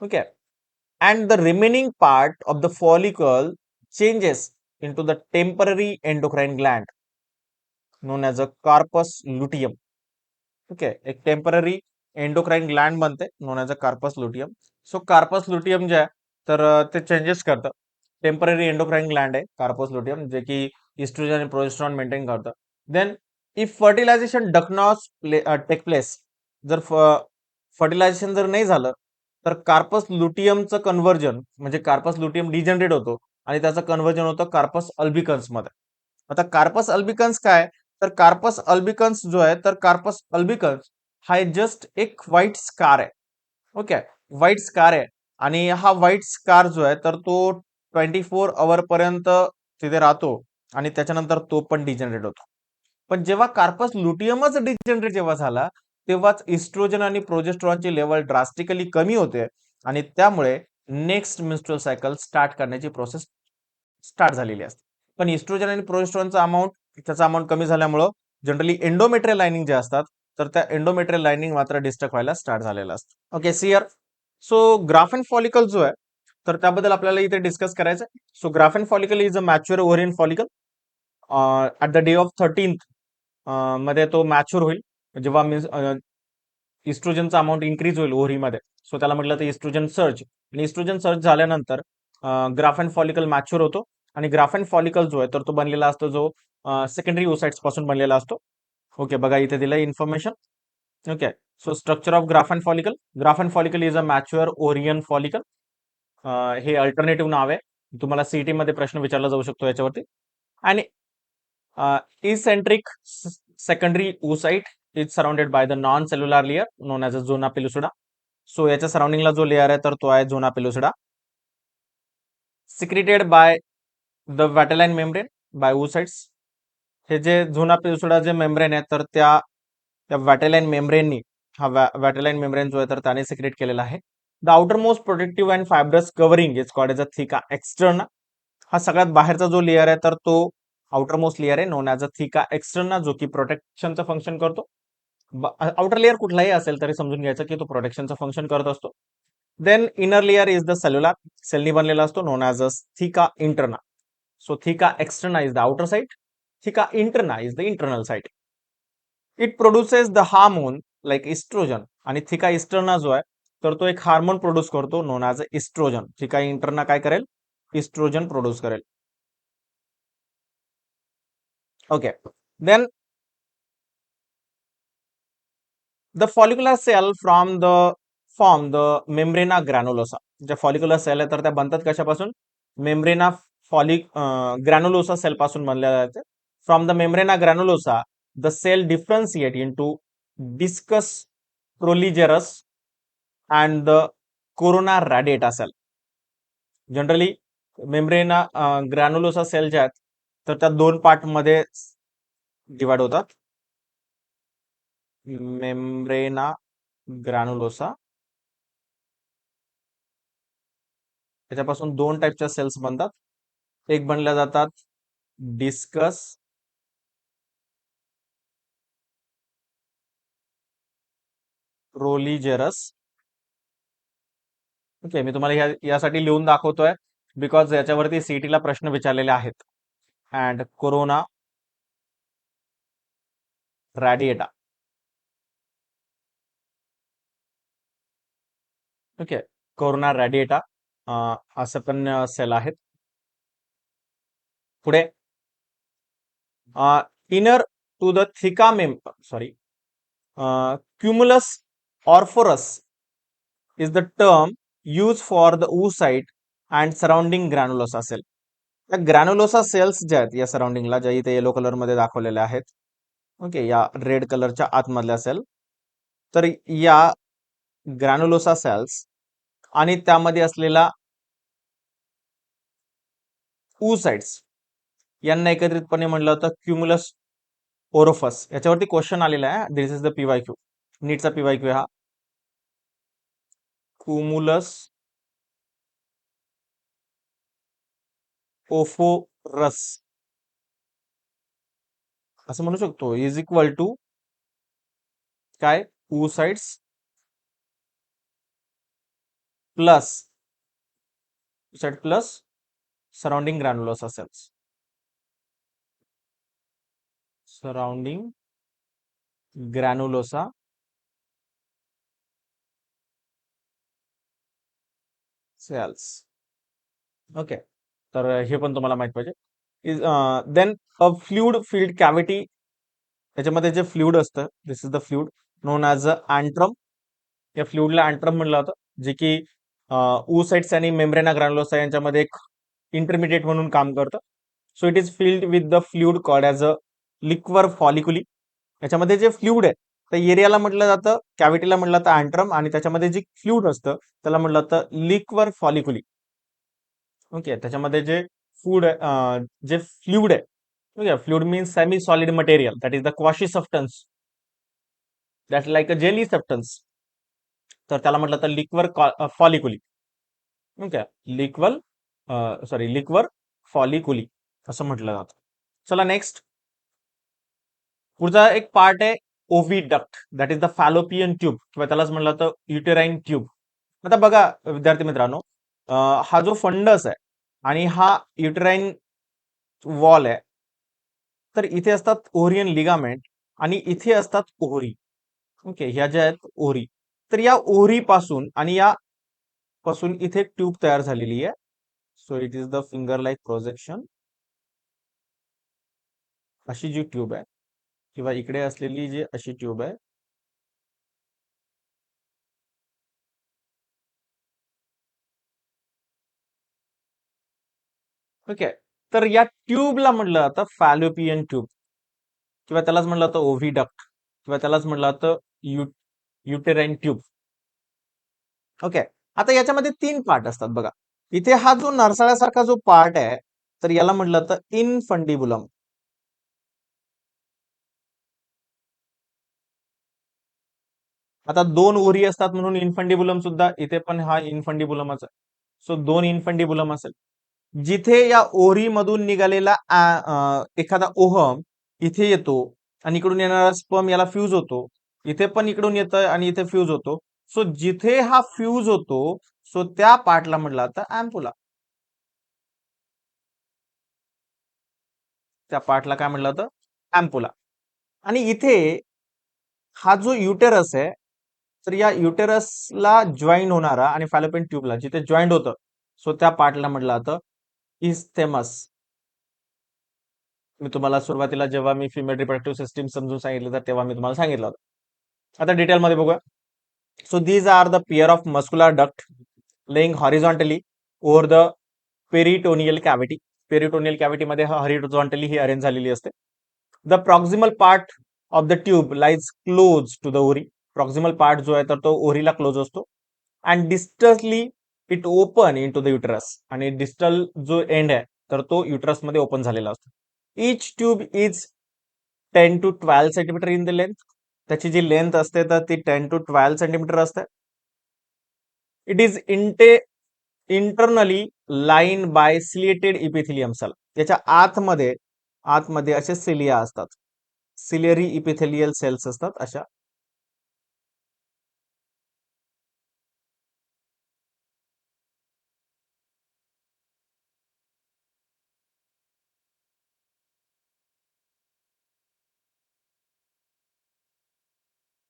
[SPEAKER 1] Okay, and the remaining part of the follicle changes into the temporary endocrine gland known as a carpus luteum. Okay, एक टेम्पररी एंडोक्राइन ग्लँड बनते known as a corpus luteum. So corpus luteum जे आहे तर ते changes करतं. Temporary endocrine gland आहे corpus luteum, जे की इस्ट्रोजन आणि प्रोजेस्ट्रॉन मेंटेन करतं. Then if fertilization did not take place, जर फर्टिलायझेशन जर नाही झालं तर कार्पस लुटियमचं कन्व्हर्जन म्हणजे कार्पस लुटियम डिजनरेट होतो, आणि त्याचं कन्व्हर्जन होतं कार्पस अल्बिकन्स मध्ये. आता कार्पस अल्बिकन्स काय, तर कार्पस अल्बिकन्स जो आहे तर कार्पस अल्बिकन्स हा जस्ट एक व्हाईट स्कार आहे. ओके, व्हाईट स्कार आहे, आणि हा व्हाईट स्कार जो आहे तर तो 24 आवर पर्यंत तिथे राहतो, आणि त्याच्यानंतर तो पण डिजनरेट होतो. पण जेव्हा कार्पस लुटियमच डिजनरेट जेव्हा झाला, तेव्हाच इस्ट्रोजन आणि प्रोजेस्ट्रॉनची लेवल ड्रास्टिकली कमी होते, आणि त्यामुळे नेक्स्ट मिन्स्ट्रुअल सायकल स्टार्ट करण्याची प्रोसेस स्टार्ट झालेली असते. पण इस्ट्रोजन आणि प्रोजेस्ट्रॉनचा त्याचा अमाऊंट कमी झाल्यामुळं जनरली एंडोमेट्रियल लाइनिंग जे असतात तर त्या एंडोमेट्रियल लाइनिंग मात्र डिस्ट्रक्ट व्हायला स्टार्ट झालेलं असतं. ओके, सियर. सो ग्राफन फॉलिकल जो आहे तर त्याबद्दल आपल्याला इथे डिस्कस करायचं आहे. So Graafian follicle is a mature ovarian follicle. At the day of 13th मध्ये तो मॅच्युअर होईल, जेव्हा मीन्स इस्ट्रोजनचा अमाऊंट इन्क्रीज होईल ओव्हरीमध्ये. सो त्याला म्हटलं तर इस्ट्रोजन सर्ज, आणि इस्ट्रोजन सर्ज झाल्यानंतर ग्राफन फॉलिकल मॅच्युअर होतो, आणि ग्राफन फॉलिकल जो आहे तर तो बनलेला असतो जो सेकंडरी ओसाइट्स पासून बनलेला असतो. ओके, बघा इथे दिलं information. Okay, so structure of Graafian follicle is a mature ovarian follicle. हे अल्टरनेटिव्ह नाव आहे, तुम्हाला सीईटी मध्ये प्रश्न विचारला जाऊ शकतो याच्यावरती. आणि eccentric secondary oocyte is surrounded by the non cellular layer known as a zona pellucida. So याच्या सराउंडिंगला जो लेअर आहे तर तो आहे zona pellucida. Secreted by the vitelline membrane by oocytes. हे जे झोना पेलुसिडा जे मेम्ब्रेन आहे तर त्या व्हॅटेलाइन मेम्ब्रेननी, हा व्हॅटेलाइन मेम्ब्रेन जो आहे तर त्याने सिक्रेट केलेला आहे. The outer most protective and fibrous covering is called as a theca externa. हा सगळ्यात बाहेरचा जो लेअर आहे तर तो आउटर मोस्ट लेअर आहे नोन ॲज अ थिका एक्स्टर्ना, जो की प्रोटेक्शनचं फंक्शन करतो. आउटर लेअर कुठलाही असेल तरी समजून घ्यायचं की तो प्रोटेक्शनचं फंक्शन करत असतो. Then inner layer is the cellular, सेलनी बनलेला असतो known as a theca interna. So theca externa is the outer side, theca interna is the internal side. It produces the hormone like estrogen, आणि theca externa जो आहे तर तो एक hormone produce करतो known as a estrogen. Theca interna काय करेल, estrogen produce करेल. Okay, then the follicular cell form the membrana granulosa. ज्या फॉलिक्युलर सेल आहे तर त्या बनतात कशापासून, मेम्ब्रेना ग्रॅन्युलोसा सेल पासून बनल्या जाते. From the membrana granulosa the cell differentiate into discus proligerus and the corona radiata cell. Generally membrana granulosa cell ज्या आहेत तर त्या दोन पार्ट मध्ये डिवाइड होतात. मेम्ब्रेना ग्रॅन्युलोसा, त्याच्यापासून दोन टाईपच्या सेल्स बनतात. एक बनल्या जातात डिस्कस प्रोलिजेरस. ओके, मी तुम्हाला यासाठी लिहून दाखवतोय बिकॉज याच्यावरती सीईटीला प्रश्न विचारलेले आहेत. And corona radiata. Okay, corona radiata असं पण सेल आहेत. पुढे inner to the theca sorry cumulus oophorus is the term use for the oocyte and surrounding granulosa cell. या ग्रॅन्युलोसा सेल्स ज्या आहेत या सराउंडिंगला, ज्या इथे येलो कलर मध्ये दाखवलेल्या आहेत, ओके, या रेड कलरच्या आतमधल्या सेल, तर या ग्रॅन्युलोसा सेल्स आणि त्यामध्ये असलेला oocytes यांना एकत्रितपणे म्हणलं होतं क्युमुलस ओरोफस. याच्यावरती क्वेश्चन आलेला आहे. दिस इज द पीवायक्यू, नीटचा पीवायक्यू हा. क्युमुलस ओफोरस असं म्हणू शकतो इज इक्वल टू काय, oocytes plus plus surrounding granulosa cells. Surrounding granulosa cells. Okay, तर हे पण तुम्हाला माहित पाहिजे. Is then a fluid filled cavity, त्याच्यामध्ये जे फ्लुइड असतं, this is the fluid known as a antrum. या फ्लुइडला अँट्रम म्हणलं होतं, जे की oocytes आणि मेम्ब्रेना ग्रॅन्युलोसा यांच्यामध्ये एक इंटरमिडिएट म्हणून काम करतं. So it is filled with the fluid called as a liquor folliculi. याच्यामध्ये जे फ्लुइड आहे त्या एरियाला म्हटलं जातं, कॅव्हिटीला म्हटलं जातं अँट्रम, आणि त्याच्यामध्ये जे फ्लुइड असतं त्याला म्हटलं जातं लिक्वर फॉलिक्युली. ओके, त्याच्यामध्ये जे फूड जे फ्लुइड आहे, okay, fluid means semi solid material that is the quasi substance that like a jelly substance, तर त्याला म्हटलं तर liquor folliculi. Okay, liquor liquor folliculi असं म्हटलं जातं. चला नेक्स्ट, पुढचा एक पार्ट आहे oviduct, that is the fallopian tube, किंवा त्यालाच म्हटलं जातं युटेराइन ट्यूब. आता बघा विद्यार्थी मित्रांनो, हा जो फंडस आहे आणि हा युटेराइन वॉल आहे, तर इथे असतात ओव्हरियन लिगामेंट आणि इथे असतात ओहरी. ओके, ह्या ज्या आहेत ओहरी, तर या ओहरी पासून आणि या पासून इथे एक ट्यूब तयार झालेली आहे. So it is the finger like projection. अशी जी ट्यूब आहे, किंवा इकडे असलेली जी अशी ट्यूब आहे, ओके, तर या ट्यूबला म्हटलं जातं फॅलोपियन ट्यूब, किंवा त्यालाच म्हटलं जातं ओव्हिडक्ट, किंवा त्यालाच म्हटलं जातं युटेराइन ट्यूब. ओके, आता याच्यामध्ये तीन पार्ट असतात बघा. इथे हा जो नरसाळ्यासारखा जो पार्ट आहे, तर याला म्हटलं जातं इनफंडिबुलम. आता दोन ओरी असतात म्हणून इनफंडिबुलम सुद्धा, इथे पण हा इनफंडिबुलमच आहे. सो दोन इनफंडिबुलम असेल. जिथे या ओरीमधून निघालेला एखादा ओहम इथे येतो आणि इकडून येणारा स्पर्म याला फ्यूज होतो, इथे पण इकडून येतं आणि इथे फ्यूज होतो. सो जिथे हा फ्यूज होतो, सो त्या पार्टला म्हटलं जातं अँपुला. त्या पार्टला काय म्हटलं जातं, अँपुला. आणि इथे हा जो युटेरस आहे, तर या युटेरसला जॉईन होणारा आणि फॅलोपियन ट्यूबला जिथे जॉईंट होतं, सो त्या पार्टला म्हटलं जातं इस्थेमस. मी तुम्हाला सुरुवातीला जेव्हा मी फिमेल रिप्रोडक्टिव्ह सिस्टीम समजून सांगितलं तर तेव्हा मी तुम्हाला सांगितलं होतं. आता डिटेलमध्ये बघूया. So these are the pair of muscular duct laying horizontally over the peritoneal cavity. Peritoneal cavity मध्ये हॉरिझॉन्टली ही अरेंज झालेली असते. The proximal part of the tube lies close to the ovary. Proximal part जो आहे तर तो ओरीला close असतो. And distally it open into the uterus. आणि डिस्टल जो एंड आहे तर तो युटरस मध्ये ओपन झालेला असतो. Each tube is 10 to 12 centimetre in the length. त्याची जी लेंथ असते तर ती 10 to 12 सेंटीमीटर असते. It is internally line by ciliated epithelium cell. याच्या आतमध्ये आतमध्ये असे सिलिया असतात, सिलियरी इपिथेलियल सेल्स असतात अशा.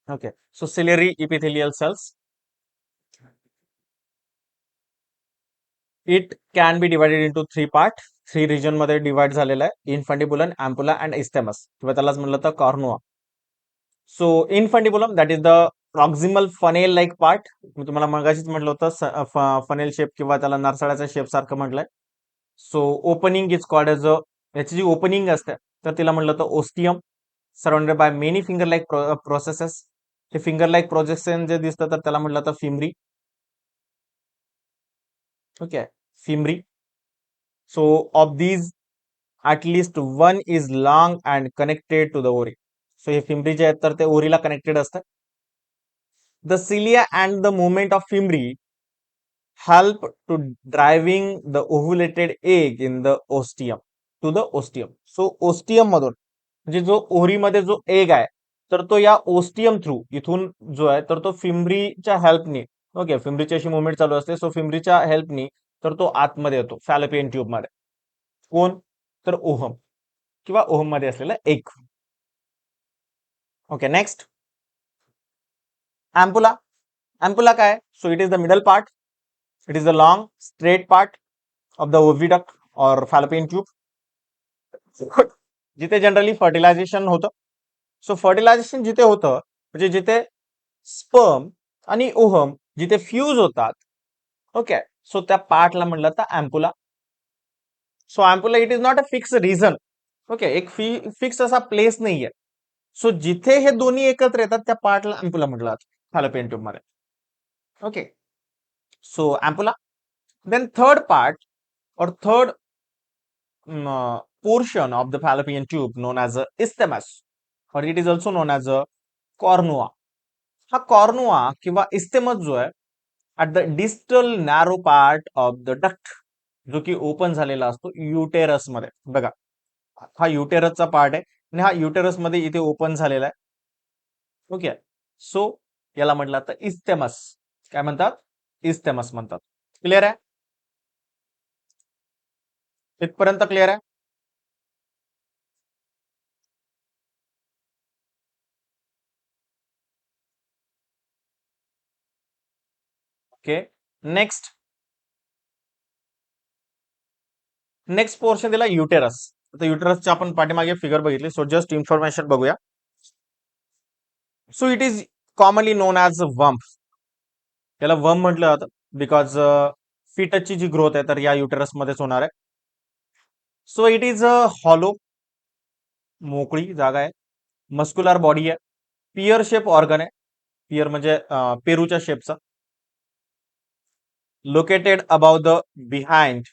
[SPEAKER 1] Okay, so ciliary epithelial cells. It can be divided into 3 part. 3 region मध्ये डिवाइड झालेला आहे, इन्फंडिबुलम, अँपुला अँड इस्टेमस, किंवा त्यालाच म्हणलं तर cornua. So infundibulum that is the proximal funnel like part. मी तुम्हाला मगाशीच म्हटलं होतं फनेल शेप किंवा त्याला नरसाळ्याच्या शेप सारखं म्हटलंय. So opening is called as याची जी ओपनिंग असते तर तिला म्हटलं तर ostium, surrounded by many finger like processes. हे फिंगर लाईक प्रोजेक्शन जे दिसतं तर त्याला म्हटलं तर fimbriae. Okay, fimbriae. So of these at least one is long and connected to the ori. So हे फिमरी जे आहेत तर ते ओरीला कनेक्टेड असतात. The cilia and the movement of fimri help to driving the ovulated egg in the ostium to the ostium. So ostium मधून म्हणजे जो ओरीमध्ये जो एग आहे तर तो या ओस्टियम थ्रू इथून जो आहे तर तो फिमरीच्या हेल्पनी, ओके, फिमरीची अशी मुवमेंट चालू असते, सो फिमरीच्या हेल्पनी तर तो आतमध्ये येतो फॅलोपियन ट्यूब मध्ये. कोण? तर ओहम किंवा ओहम मध्ये असलेला egg. Okay, next ampulla. Ampulla काय? So it is the middle part. It is the long straight part of the oviduct or fallopian tube, जिथे जनरली फर्टिलायझेशन होतं. सो फर्टिलायझेशन जिथे होतं म्हणजे जिथे स्पर्म आणि ओहम जिथे फ्यूज होतात, ओके, सो त्या पार्टला म्हणलं तर ampulla. So ampulla it is not a fix region, okay, एक फिक्स असा प्लेस नाहीये. सो जिथे हे दोन्ही एकत्र येतात त्या पार्टला अँपुला म्हटलं जातं फॅलोपियन ट्यूब मध्ये. Okay, so ampulla. Then third part or third portion of the fallopian tube known as a isthmus, or it is also known as a cornua. हा कॉर्नुआ किंवा इस्तेमस जो आहे at the distal narrow part of the duct, जो की open झालेला असतो uterus मध्ये. बघा, हा युटेरसचा पार्ट आहे आणि हा युटेरस मध्ये इथे ओपन झालेला आहे. ओके, सो याला म्हटलं तर इस्तेमस. काय म्हणतात? इस्तेमस म्हणतात. क्लिअर आहे? इथपर्यंत क्लिअर आहे? ओके, नेक्स्ट पोर्शन दिला युटेरस. आता युटेरसचे आपण पाठीमागे फिगर बघितली, सो जस्ट इन्फॉर्मेशन बघूया. So it is commonly known as womb. याला वर्म म्हटलं जातं बिकॉज फिटची जी ग्रोथ आहे तर या युटेरस मध्येच होणार आहे. So it is a hollow, मोकळी जागा आहे. मस्क्युलर बॉडी आहे. पियर शेप ऑर्गन आहे. पियर म्हणजे पेरूच्या शेपचा. Located above the behind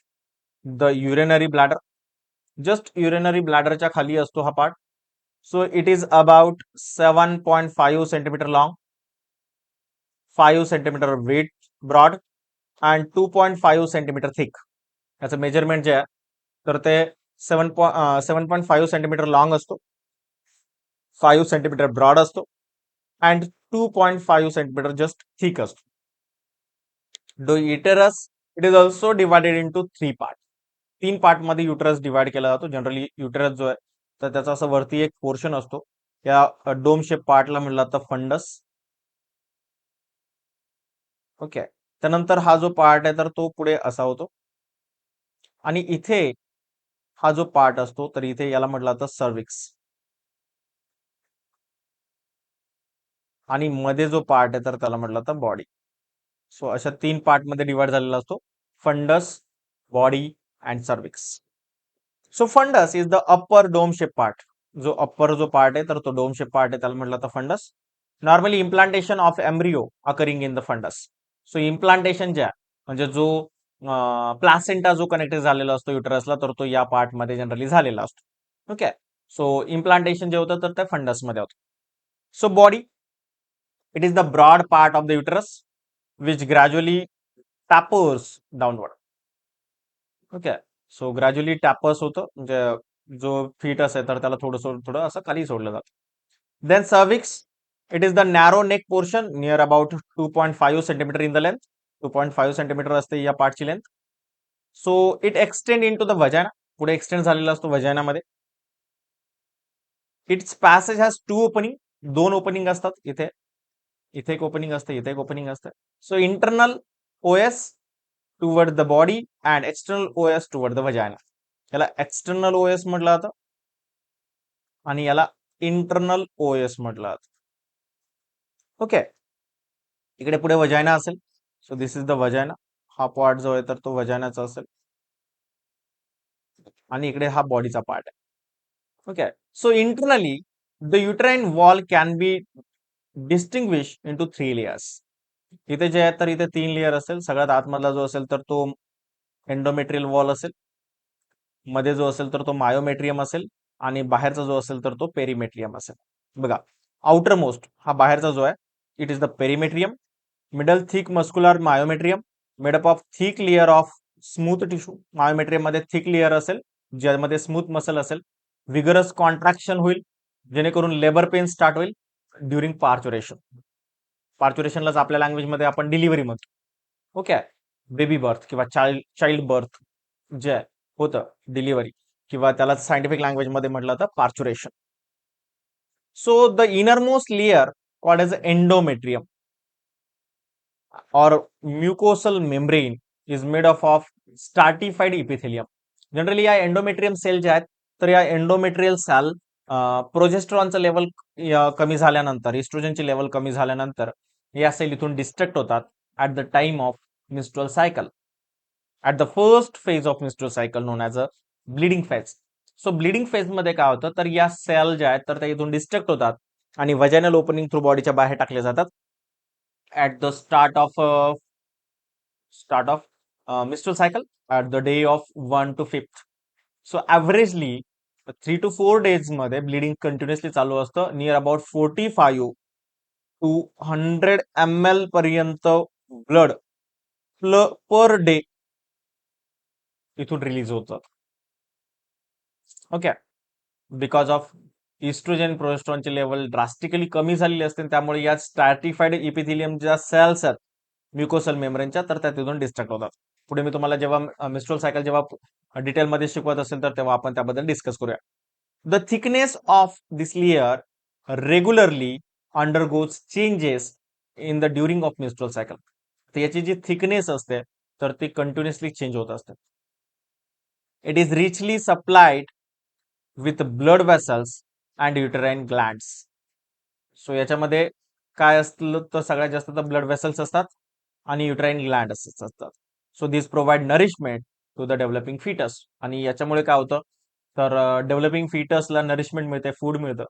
[SPEAKER 1] the urinary bladder. Just urinary ब्लॅडरच्या खाली असतो हा part. So it is about 7.5 centimetre long, 5 centimetre wide broad and 2.5 centimetre thick. याचं मेजरमेंट जे आहे तर ते 7.5 सेंटीमीटर लॉंग असतो, 5 सेंटीमीटर ब्रॉड असतो अँड 2.5 सेंटीमीटर जस्ट थिक असतो. The uterus it is also divided into 3 part. 3 part मध्ये uterus divide केला जातो. जनरली युटेरस जो आहे तर त्याचा असं वरती एक पोर्शन असतो, या डोम शेप पार्टला म्हणलं तर फंडस. ओके, त्यानंतर हा जो पार्ट आहे तर तो पुढे असा होतो आणि इथे हा जो पार्ट असतो तर इथे याला म्हटलं तर सर्विक्स. आणि मध्ये जो पार्ट आहे तर त्याला म्हटलं तर बॉडी. सो अशा 3 पार्ट मध्ये डिवाइड झालेला असतो, fundus, body and cervix. So fundus is the upper dome shape part. जो अप्पर जो पार्ट आहे तर तो डोम शेप पार्ट आहे त्याला म्हटलं तर fundus. Normally implantation of embryo occurring in the fundus. So implantation जे आहे म्हणजे जो प्लासेंटा जो कनेक्टेड झालेला असतो युटरसला तर तो या पार्ट मध्ये जनरली झालेला असतो. ओके, सो इम्प्लांटेशन जे होतं तर ते फंडसमध्ये होतं. So body, it is the broad part of the uterus which gradually tapers downward. Okay, so gradually tapers होतं, म्हणजे जो फीटस आहे तर त्याला थोडं थोडं असं खाली सोडलं जातं. Then cervix, it is the narrow neck portion near about 2.5 centimetre in the length. 2.5 centimetre असते या पार्टची length. So it extend into the vagina, पुढे एक्सटेंड झालेला असतो वजानामध्ये. Its passage has two opening, दोन ओपनिंग असतात. इथे इथे एक ओपनिंग असते, इथे एक ओपनिंग असते. So internal os toward the body and external os toward the vagina. याला एक्सटर्नल ओएस म्हटलं जातं आणि याला इंटरनल ओएस म्हटलं जातं. ओके, इकडे पुढे वजायना असेल. So this is the वजायना. हा पार्ट जो आहे तर तो वजायनाचा असेल आणि इकडे हा बॉडीचा पार्ट आहे. Okay, so internally the uterine wall can be distinguish into 3 layers. इथे जे आहे तर इथे 3 लेयर असेल. सगळ्यात आतमधला जो असेल तर तो एंडोमेट्रियल वॉल असेल, मध्ये जो असेल तर तो मायोमेट्रियम असेल आणि बाहेरचा जो असेल तर तो पेरिमेट्रियम असेल. बघा, आउटर मोस्ट हा बाहेरचा जो आहे, it is the perimetrium. Middle thick muscular myometrium made up of thick layer of smooth tissue. Myometrium मध्ये थिक लेअर असेल ज्यामध्ये स्मूथ मसल असेल. विगरस कॉन्ट्रॅक्शन होईल जेणेकरून लेबर पेन स्टार्ट होईल ड्युरिंग पार्च्युरेशन. पार्च्युरेशनलाच आपल्या लँग्वेजमध्ये आपण डिलिव्हरी म्हणतो. ओके, बेबी बर्थ किंवा चाइल्ड बर्थ जे होतं डिलिव्हरी, किंवा त्याला सायंटिफिक लँग्वेजमध्ये म्हटलं तर parturition. So the innermost layer called as endometrium or mucosal membrane is made up of stratified epithelium. Generally या एंडोमेट्रियम सेल ज्या आहेत तर या एंडोमेट्रियल सेल प्रोजेस्ट्रॉनचं लेवल कमी झाल्यानंतर, इस्ट्रोजनची लेवल कमी झाल्यानंतर या सेल इथून डिस्ट्रक्ट होतात at the time of mistral cycle, at the first phase of mistral cycle non as a bleeding phase. So bleeding phase मध्ये काय होतं तर या सेल ज्या आहेत तर त्या इथून डिस्ट्रक्ट होतात आणि वजायनल ओपनिंग थ्रू बॉडीच्या बाहेर टाकले जातात at the start of menstrual cycle at the day of 1 to 5th. So averagely 3 to 4 days मध्ये ब्लिडिंग कंटिन्युअसली चालू असतं. नियर अबाउट 45 टू 100 ml पर्यंत ब्लड पर डे इथून रिलीज होतात. ओके, बिकॉज ऑफ इस्ट्रोजन प्रोजेस्ट्रॉनचे लेवल ड्रास्टिकली कमी झालेली असते, त्यामुळे या स्ट्रॅटिफाईड इपिथिलियम ज्या सेल्स आहेत म्युकोसल मेम्ब्रेनच्या तर त्या तिथून डिस्ट्रॅक्ट होतात. पुढे मी तुम्हाला जेव्हा मिस्ट्रल सायकल जेव्हा डिटेलमध्ये शिकवत असेल तर तेव्हा आपण त्याबद्दल डिस्कस करूया. The thickness of this layer regularly undergoes changes in the during of mistral cycle. तर याची जी थिकनेस असते तर ती कंटिन्युअसली चेंज होत असते. It is richly supplied with blood vessels and uterine glands. So याच्यामध्ये काय असतं तर सगळ्यात जास्त तर ब्लड वेसल्स असतात आणि युटराइन ग्लँड असतात. So this provide nourishment to the developing foetus. आणि याच्यामुळे काय होतं तर डेव्हलपिंग फिटसला नरिशमेंट मिळते, फूड मिळतं.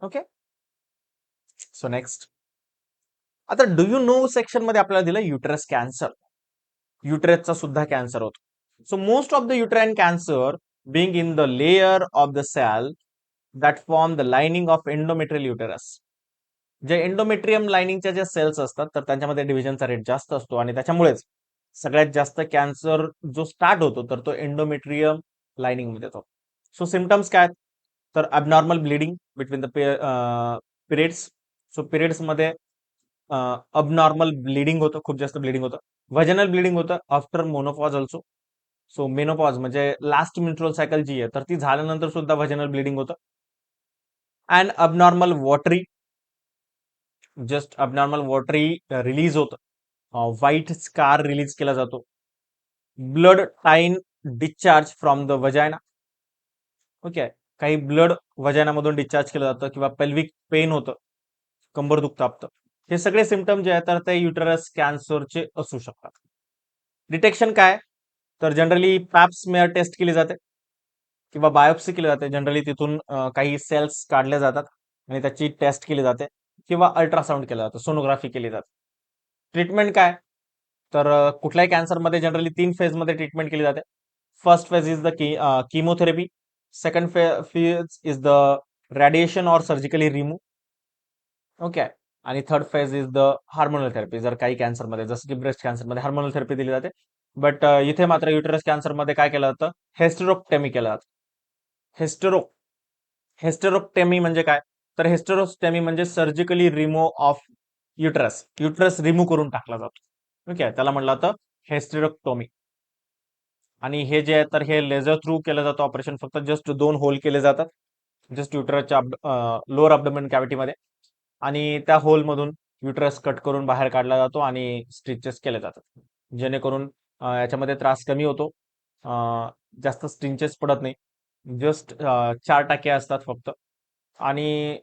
[SPEAKER 1] ओके, सो नेक्स्ट, आता डू यू नो सेक्शन मध्ये आपल्याला दिलं युटरस कॅन्सर. युटरसचा सुद्धा कॅन्सर होतो. So most of the uterine cancer being in the layer of the cell that form the lining of endometrial uterus. जे endometrium लाइनिंगच्या ज्या cells असतात तर त्यांच्यामध्ये डिव्हिजनचा रेट जास्त असतो आणि त्याच्यामुळेच सगळ्यात जास्त कॅन्सर जो स्टार्ट होतो तर तो एंडोमेट्रियम लाइनिंग मध्ये होतो. सो सिम्पटम्स काय आहेत तर abnormal bleeding between the periods. So periods मध्ये अबनॉर्मल ब्लिडिंग होतं, खूप जास्त ब्लिडिंग होतं. व्हॅजिनल ब्लिडिंग होतं after menopause also. So menopause म्हणजे लास्ट मिन्स्ट्रुअल सायकल जी आहे तर ती झाल्यानंतर सुद्धा व्हॅजिनल ब्लिडिंग होतं. And abnormal watery, just abnormal watery release होतं. व्हाईट स्कार रिलीज केला जातो. Blood tine discharge from the वजायना. Okay, काही ब्लड वजायनामधून डिस्चार्ज केलं जातं किंवा पेल्विक पेन होतं, कंबर दुखतं आपतं. हे सगळे सिम्पटम जे आहेत तर ते युटरस कॅन्सरचे असू शकतात. डिटेक्शन काय तर जनरली पॅप स्मेअर टेस्ट केली जाते किंवा बायोप्सी केली जाते. जनरली तिथून काही सेल्स काढले जातात आणि त्याची टेस्ट केली जाते किंवा अल्ट्रासाऊंड केलं जातं, सोनोग्राफी केली जाते. ट्रीटमेंट काय तर कुठल्याही कॅन्सरमध्ये जनरली 3 फेजमध्ये ट्रीटमेंट केली जाते. First phase is the chemotherapy, second phase is the radiation और सर्जिकली रिमूव्ह. ओके. आणि third phase is the hormonal therapy. जर काही कॅन्सरमध्ये, जसं की ब्रेस्ट कॅन्सरमध्ये हार्मोनल थेरपी दिली जाते, बट इथे मात्र युटरस कॅन्सरमध्ये काय केलं जातं? हेस्टेरोक्टेमी केलं जातं. हेस्टेरो हेस्टेरोक्टेमी म्हणजे काय? तर हेस्टेरोस्टेमी म्हणजे surgically remove of uterus. Uterus remove करून टाकला जातो. ओके, त्याला म्हटलं जातं हेस्टेरोक्टोमी. आणि हे जे आहे तर हे लेझर थ्रू केलं जातं ऑपरेशन. फक्त जस्ट 2 होल केले जातात जस्ट युटरसच्या लोअर अब्डोमेन कॅव्हिटीमध्ये, आणि त्या होलमधून युटरस कट करून बाहेर काढला जातो आणि स्टिचेस केले जातात, जेणेकरून याच्यामध्ये त्रास कमी होतो. जास्त स्टिचेस पडत नाही. जस्ट 4 टाके असतात फक्त, आणि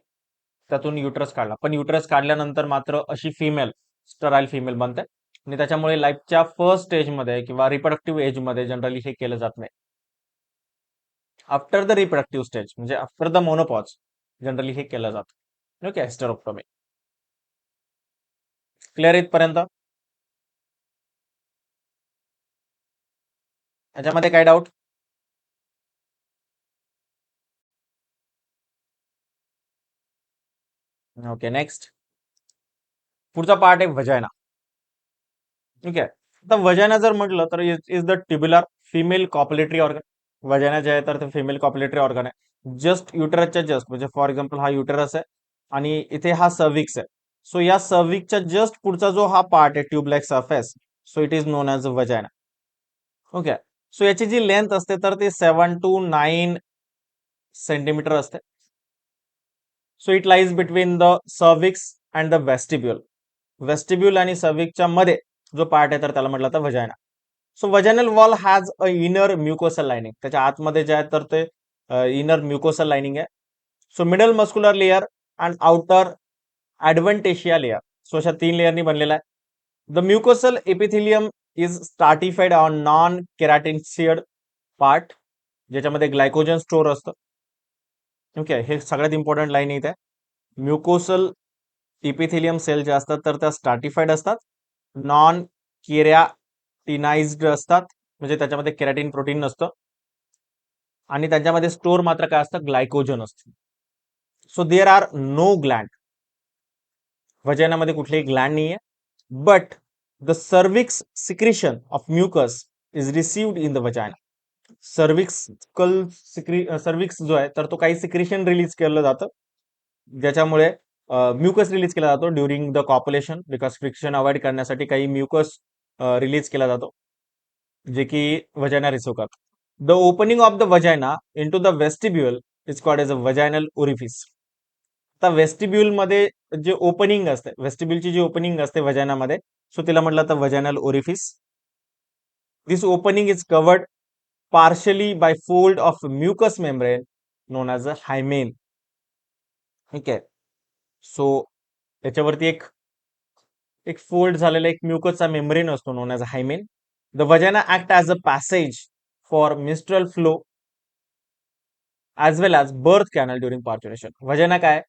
[SPEAKER 1] त्यातून युटरस काढला. पण युटरस काढल्यानंतर मात्र अशी फिमेल, स्टराईल फिमेल बनते, आणि त्याच्यामुळे लाईफच्या फर्स्ट स्टेजमध्ये किंवा रिप्रोडक्टिव्ह एजमध्ये जनरली हे केलं जात नाही. आफ्टर द रिप्रोडक्टिव्ह स्टेज म्हणजे आफ्टर द मोनोपॉज जनरली हे केलं जातं. Okay, hysterectomy. क्लिअर इथपर्यंत? याच्यामध्ये काय डाऊट? Okay, next. पुढचा पार्ट आहे वजायना. ठीक आहे. आता वजायना जर म्हटलं तर is the tubular female copulatory organ. Vagina जे आहे तर ते फिमेल कॉपलेटरी ऑर्गन आहे. जस्ट युटरसच्या जस्ट, म्हणजे फॉर एक्झाम्पल हा युटरस आहे आणि इथे हा सर्विक्स आहे. सो या सर्विक्सच्या जस्ट पुढचा जो हा पार्ट आहे tube like surface, so it is known as vagina. Okay. So याची जी लेंथ असते तर ती 7 to 9 सेंटीमीटर असते. So it lies between the cervix and the vestibule. Vestibule आणि सर्विक्सच्या मध्ये जो पार्ट आहे तर त्याला म्हटलं तर vagina. So vaginal wall has a inner mucosal lining. त्याच्या आतमध्ये जे आहे तर ते इनर म्युकोसल लाइनिंग आहे. So middle muscular layer and outer adventitia layer. So अशा 3 लेअरनी बनलेला आहे. The mucosal epithelium is stratified on non keratinised part, ज्याच्यामध्ये ग्लायकोजन स्टोअर असतं. ओके, हे सगळ्यात इम्पॉर्टंट लाईन इथे. म्युकोसल इपिथिलियम सेल जे असतात तर त्या स्टार्टिफाईड असतात, नॉन केरॅटिनाइज्ड असतात, म्हणजे त्याच्यामध्ये केरॅटिन प्रोटीन नसतं, आणि त्यांच्यामध्ये स्टोअर मात्र काय असतं? ग्लायकोजन असतं. So there are no gland. वजायनामध्ये कुठलेही ग्लँड नाहीये, but the cervix secretion of mucus is received in the vagina. Cervix जो आहे तर तो काही सिक्रिशन रिलीज केलं जातं, ज्याच्यामुळे म्युकस रिलीज केला जातो during the copulation, because friction avoid करण्यासाठी काही म्युकस रिलीज केला जातो, जे की वजायना रिसिव्ह करतात. The opening of the vagina into the vestibule is called as a vaginal orifice. आता वेस्टिब्युल मध्ये जे ओपनिंग असते, वेस्टिब्युलची जी ओपनिंग असते वजायनामध्ये, सो तिला म्हटलं तर vaginal orifice. This opening is covered partially by fold of mucous membrane known as a hymen. ठीक आहे. सो त्याच्यावरती एक एक फोल्ड झालेला एक म्युकसचा मेम्ब्रेन असतो known as a hymen. The vagina act as a passage for menstrual flow as well as birth canal during parturition. Vagina काय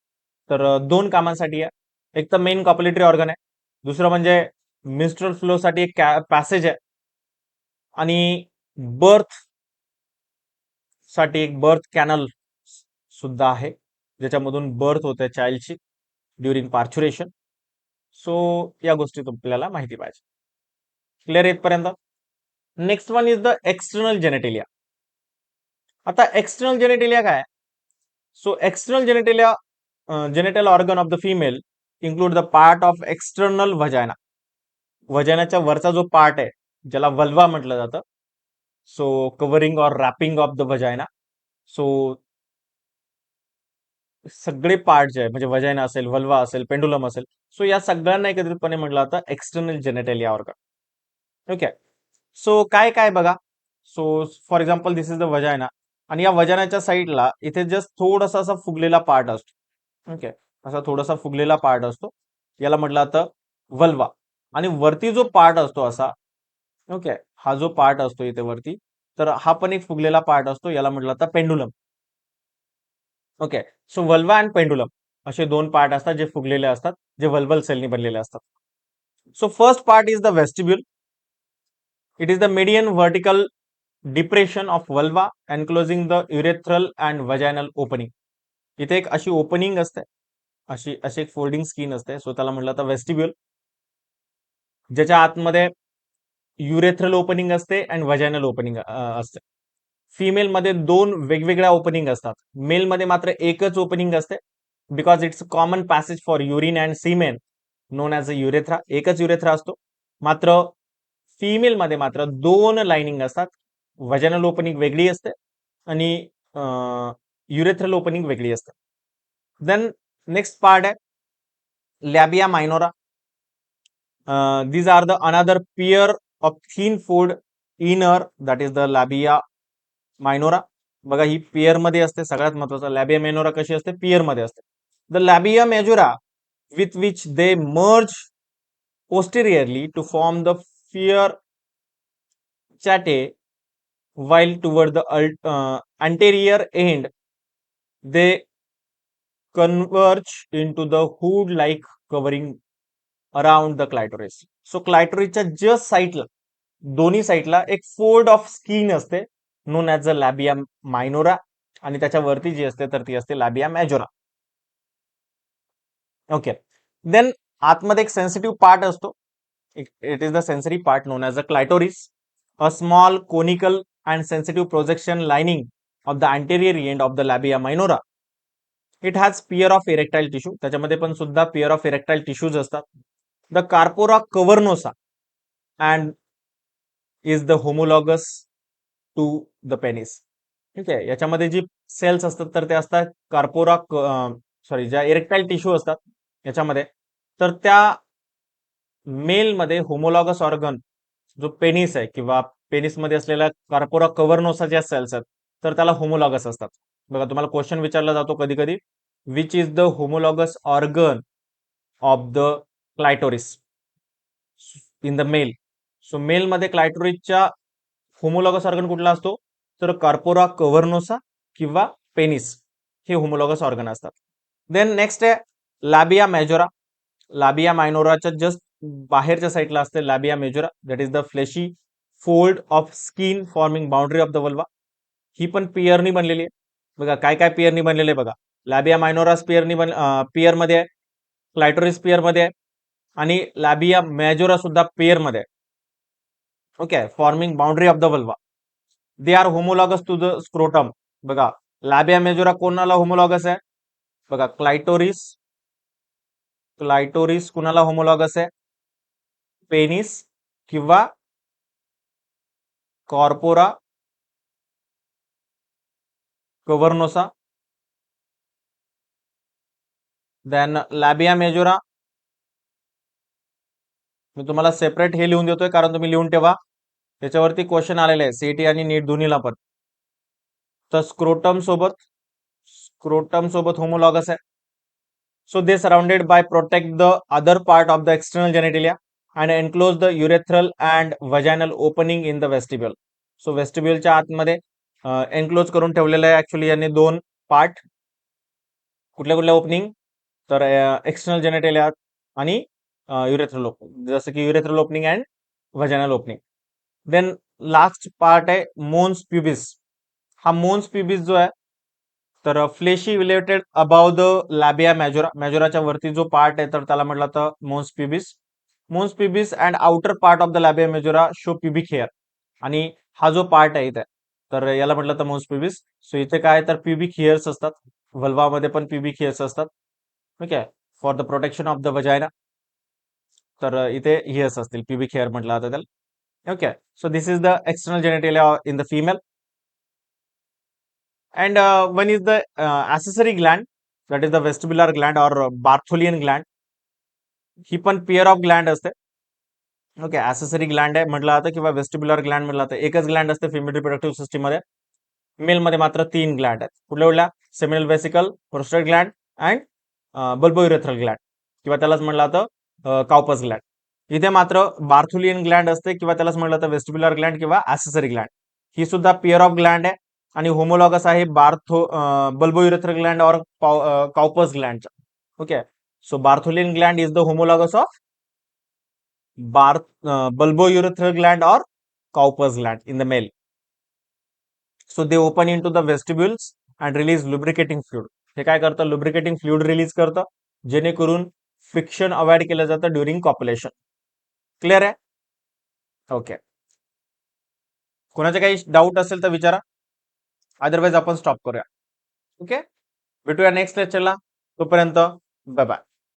[SPEAKER 1] तर दोन कामांसाठी आहे. एक तर मेन कॉप्युलेटरी ऑर्गन आहे, दुसरं म्हणजे मिस्ट्रल फ्लो साठी एक पॅसेज आहे, आणि बर्थ साठी एक बर्थ कॅनल सुद्धा आहे, ज्याच्यामधून बर्थ होते चाइल्डची ड्युरिंग पार्च्युरेशन. सो या गोष्टी आपल्याला माहिती पाहिजे. क्लिअर इथपर्यंत? Next one is the external genitalia. आता एक्सटर्नल जेनेटेलिया काय? So external genitalia, genital organ of the female include the part of external vagina. वजायनाच्या वरचा जो पार्ट आहे ज्याला वल्वा म्हटलं जातं, so covering or wrapping of the vagina. So सगळे पार्ट जे आहे म्हणजे वजायना असेल, वल्वा असेल, पेंडुलम असेल, सो या सगळ्यांना एकत्रितपणे म्हटलं जातं external genitalia organ. Okay. So काय काय बघा. So for example this is the वजायना, आणि या वजायनाच्या साईडला इथे जस्ट थोडासा असा फुगलेला पार्ट असतो. ओके, असा थोडासा फुगलेला पार्ट असतो, याला म्हटलं जातं वल्वा. आणि वरती जो पार्ट असतो असा, ओके, हा जो पार्ट असतो इथे वरती, तर हा पण एक फुगलेला पार्ट असतो, याला म्हटलं जातं pendulum. Okay. So vulva and pendulum असे दोन पार्ट असतात जे फुगलेले असतात, जे वल्वल सेलनी बनलेले असतात. So first part is the vestibule. It is the median vertical depression of vulva enclosing the urethral and vaginal opening. इथे एक अशी ओपनिंग असते, अशी अशी एक फोल्डिंग स्किन असते, सो त्याला म्हटलं तर वेस्टिब्युल, ज्याच्या आतमध्ये युरेथ्रल ओपनिंग असते अँड वजायनल ओपनिंग असते. फिमेल मध्ये दोन वेगवेगळ्या ओपनिंग असतात, मेल मध्ये मात्र एकच ओपनिंग असते, because it's common passage for urine and सीमेन नोन ॲज अ युरेथ्रा. एकच युरेथ्रा असतो. मात्र फिमेल मध्ये मात्र दोन लाइनिंग असतात, वजायनल ओपनिंग वेगळी असते आणि युरेथ्रल ओपनिंग वेगळी असते. देन नेक्स्ट पार्ट आहे लॅबिया मायनोरा. These are the another pair of thin fold inner, that is the labia minora. बघा ही पेयर मध्ये असते. सगळ्यात महत्वाचं लॅबिया मेनोरा कशी असते, पेयर मध्ये असते. The labia majora with which they merge posteriorly to form the fear chate, while toward the anterior end they converge into the hood like covering around the clitoris. So क्लायटोरिसच्या just साईडला, दोन्ही साईडला एक fold of skin असते known as a labia minora, आणि त्याच्यावरती जी असते तर ती असते लॅबिया मॅजोरा. ओके. देन आतमध्ये एक सेन्सिटिव्ह पार्ट असतो, it is the sensory part known as a clitoris, a small conical and sensitive projection lining of the anterior end of the labia minora. It has pair of erectile tissue, त्याच्यामध्ये पण सुद्धा pair of erectile tissues असतात. The corpora cavernosa and is the homologous to the penis. ठीक आहे. याच्यामध्ये जी cells असतात तर ते असतात कार्पोरा, सॉरी, ज्या इरेक्टाईल टिश्यू असतात याच्यामध्ये, तर त्या मेलमध्ये होमोलॉगस ऑर्गन जो पेनिस आहे किंवा पेनिस मध्ये असलेल्या कार्पोरा कव्हर्नोसा ज्या सेल्स आहेत तर त्याला होमोलॉगस असतात. बघा तुम्हाला क्वेश्चन विचारला जातो कधी कधी, which is the homologous organ of the clitoris in the male. So male मध्ये क्लायटोरिसच्या होमोलॉगस ऑर्गन कुठला असतो, तर कार्पोरा कव्हर्नोसा किंवा पेनिस हे होमोलॉगस ऑर्गन असतात. देन नेक्स्ट आहे लॅबिया मेजोरा. लॅबिया मायनोराच्या जस्ट बाहेरच्या साईडला असते labia majora, that is the fleshy fold of skin forming boundary of the vulva. ही पण पियरनी बनलेली आहे. बघा काय काय पियरनी बनलेले आहे बघा. लॅबिया मायनोरास पियरनी पियर मध्ये आहे, क्लायटोरिस पियर मध्ये आहे, आणि लॅबिया मेजोरा सुद्धा पेयर मध्ये आहे. Okay. Forming boundary of the vulva. They are homologous to the scrotum. बघा लॅबिया मेजोरा कोणाला होमोलॉगस आहे, बघा क्लायटोरिस, क्लायटोरिस कुणाला होमोलॉगस आहे, पेनिस किंवा कॉर्पोरा कव्हर्नोसा. देन लॅबिया मेजोरा, मी तुम्हाला सेपरेट हे लिहून देतोय कारण तुम्ही लिहून ठेवा, त्याच्यावरती क्वेश्चन आलेले आहे सीईटी आणि नीट दोन्हीला पण. तर स्क्रोटम सोबत होमोलॉगस आहे. So they surrounded by protect the other part of the external genitalia and enclose the urethral and vaginal opening in the vestibule. So vestibule च्या आतमध्ये एनक्लोज करून ठेवलेलं आहे ऍक्च्युली यांनी दोन पार्ट. कुठल्या कुठल्या ओपनिंग, तर एक्सटर्नल जेनेटेलिया आणि युरेथ्रल ओपनिंग, जसं की urethral opening and vaginal opening. Then last part आहे मोन्स प्युबिस. हा मोन्स प्युबिस जो आहे तर fleshy related above the labia majora, मॅजोराच्या वरती जो पार्ट आहे तर त्याला म्हटलं तर mons pubis. Mons pubis and outer part of the labia majora show pubic hair. आणि हा जो पार्ट आहे इथे तर याला म्हटलं तर मोन्स प्युबिस. सो इथे काय तर प्युबिक हेअर्स असतात, वल्वामध्ये पण प्युबिक हेअर्स असतात. ठीक आहे. For the protection of the वजायना, तर इथे हेअर्स असतील, प्युबिक हेअर म्हटलं जातं त्याला. Okay. So this is the external genitalia in the female. And one is the accessory gland, that is the vestibular gland or Bartholian gland. ही पण pair of Gland असते. Okay. ऍसेसरी Gland आहे म्हटलं जातं किंवा vestibular Gland म्हटलं जातं. एकच gland असते फिमेल रिप्रोडक्टिव्ह सिस्टीम मध्ये. मेल मध्ये मात्र 3 ग्लँड आहेत. कुठल्या कुठल्या, seminal vesicle, prostate gland and bulbourethral gland, किंवा त्यालाच म्हटलं जातं काउपस ग्लँड. इथे मात्र बार्थोलियन ग्लँड असते किंवा त्यालाच म्हटलं जातं वेस्टिब्युलर ग्लँड किंवा ऍसेसरी ग्लँड. ही सुद्धा पेअर ऑफ ग्लँड आहे आणि होमोलॉगस आहे बल्बोयुरेथ्रल ग्लँड और काउपस ग्लँडचा. Okay. So Bartholin gland is the homologous of bulbourethral gland or Cowper's gland in the male. So they open into the vestibules and release lubricating fluid. हे काय करतं, lubricating fluid release करतं, जेणेकरून friction avoid केलं जातं during कॉप्युलेशन. Clear आहे? Okay. कोणाचे काही डाऊट असेल तर विचारा, अदरवाईज आपण स्टॉप करूया. ओके, भेटूया नेक्स्ट लेक्चरला. तोपर्यंत बाय बाय.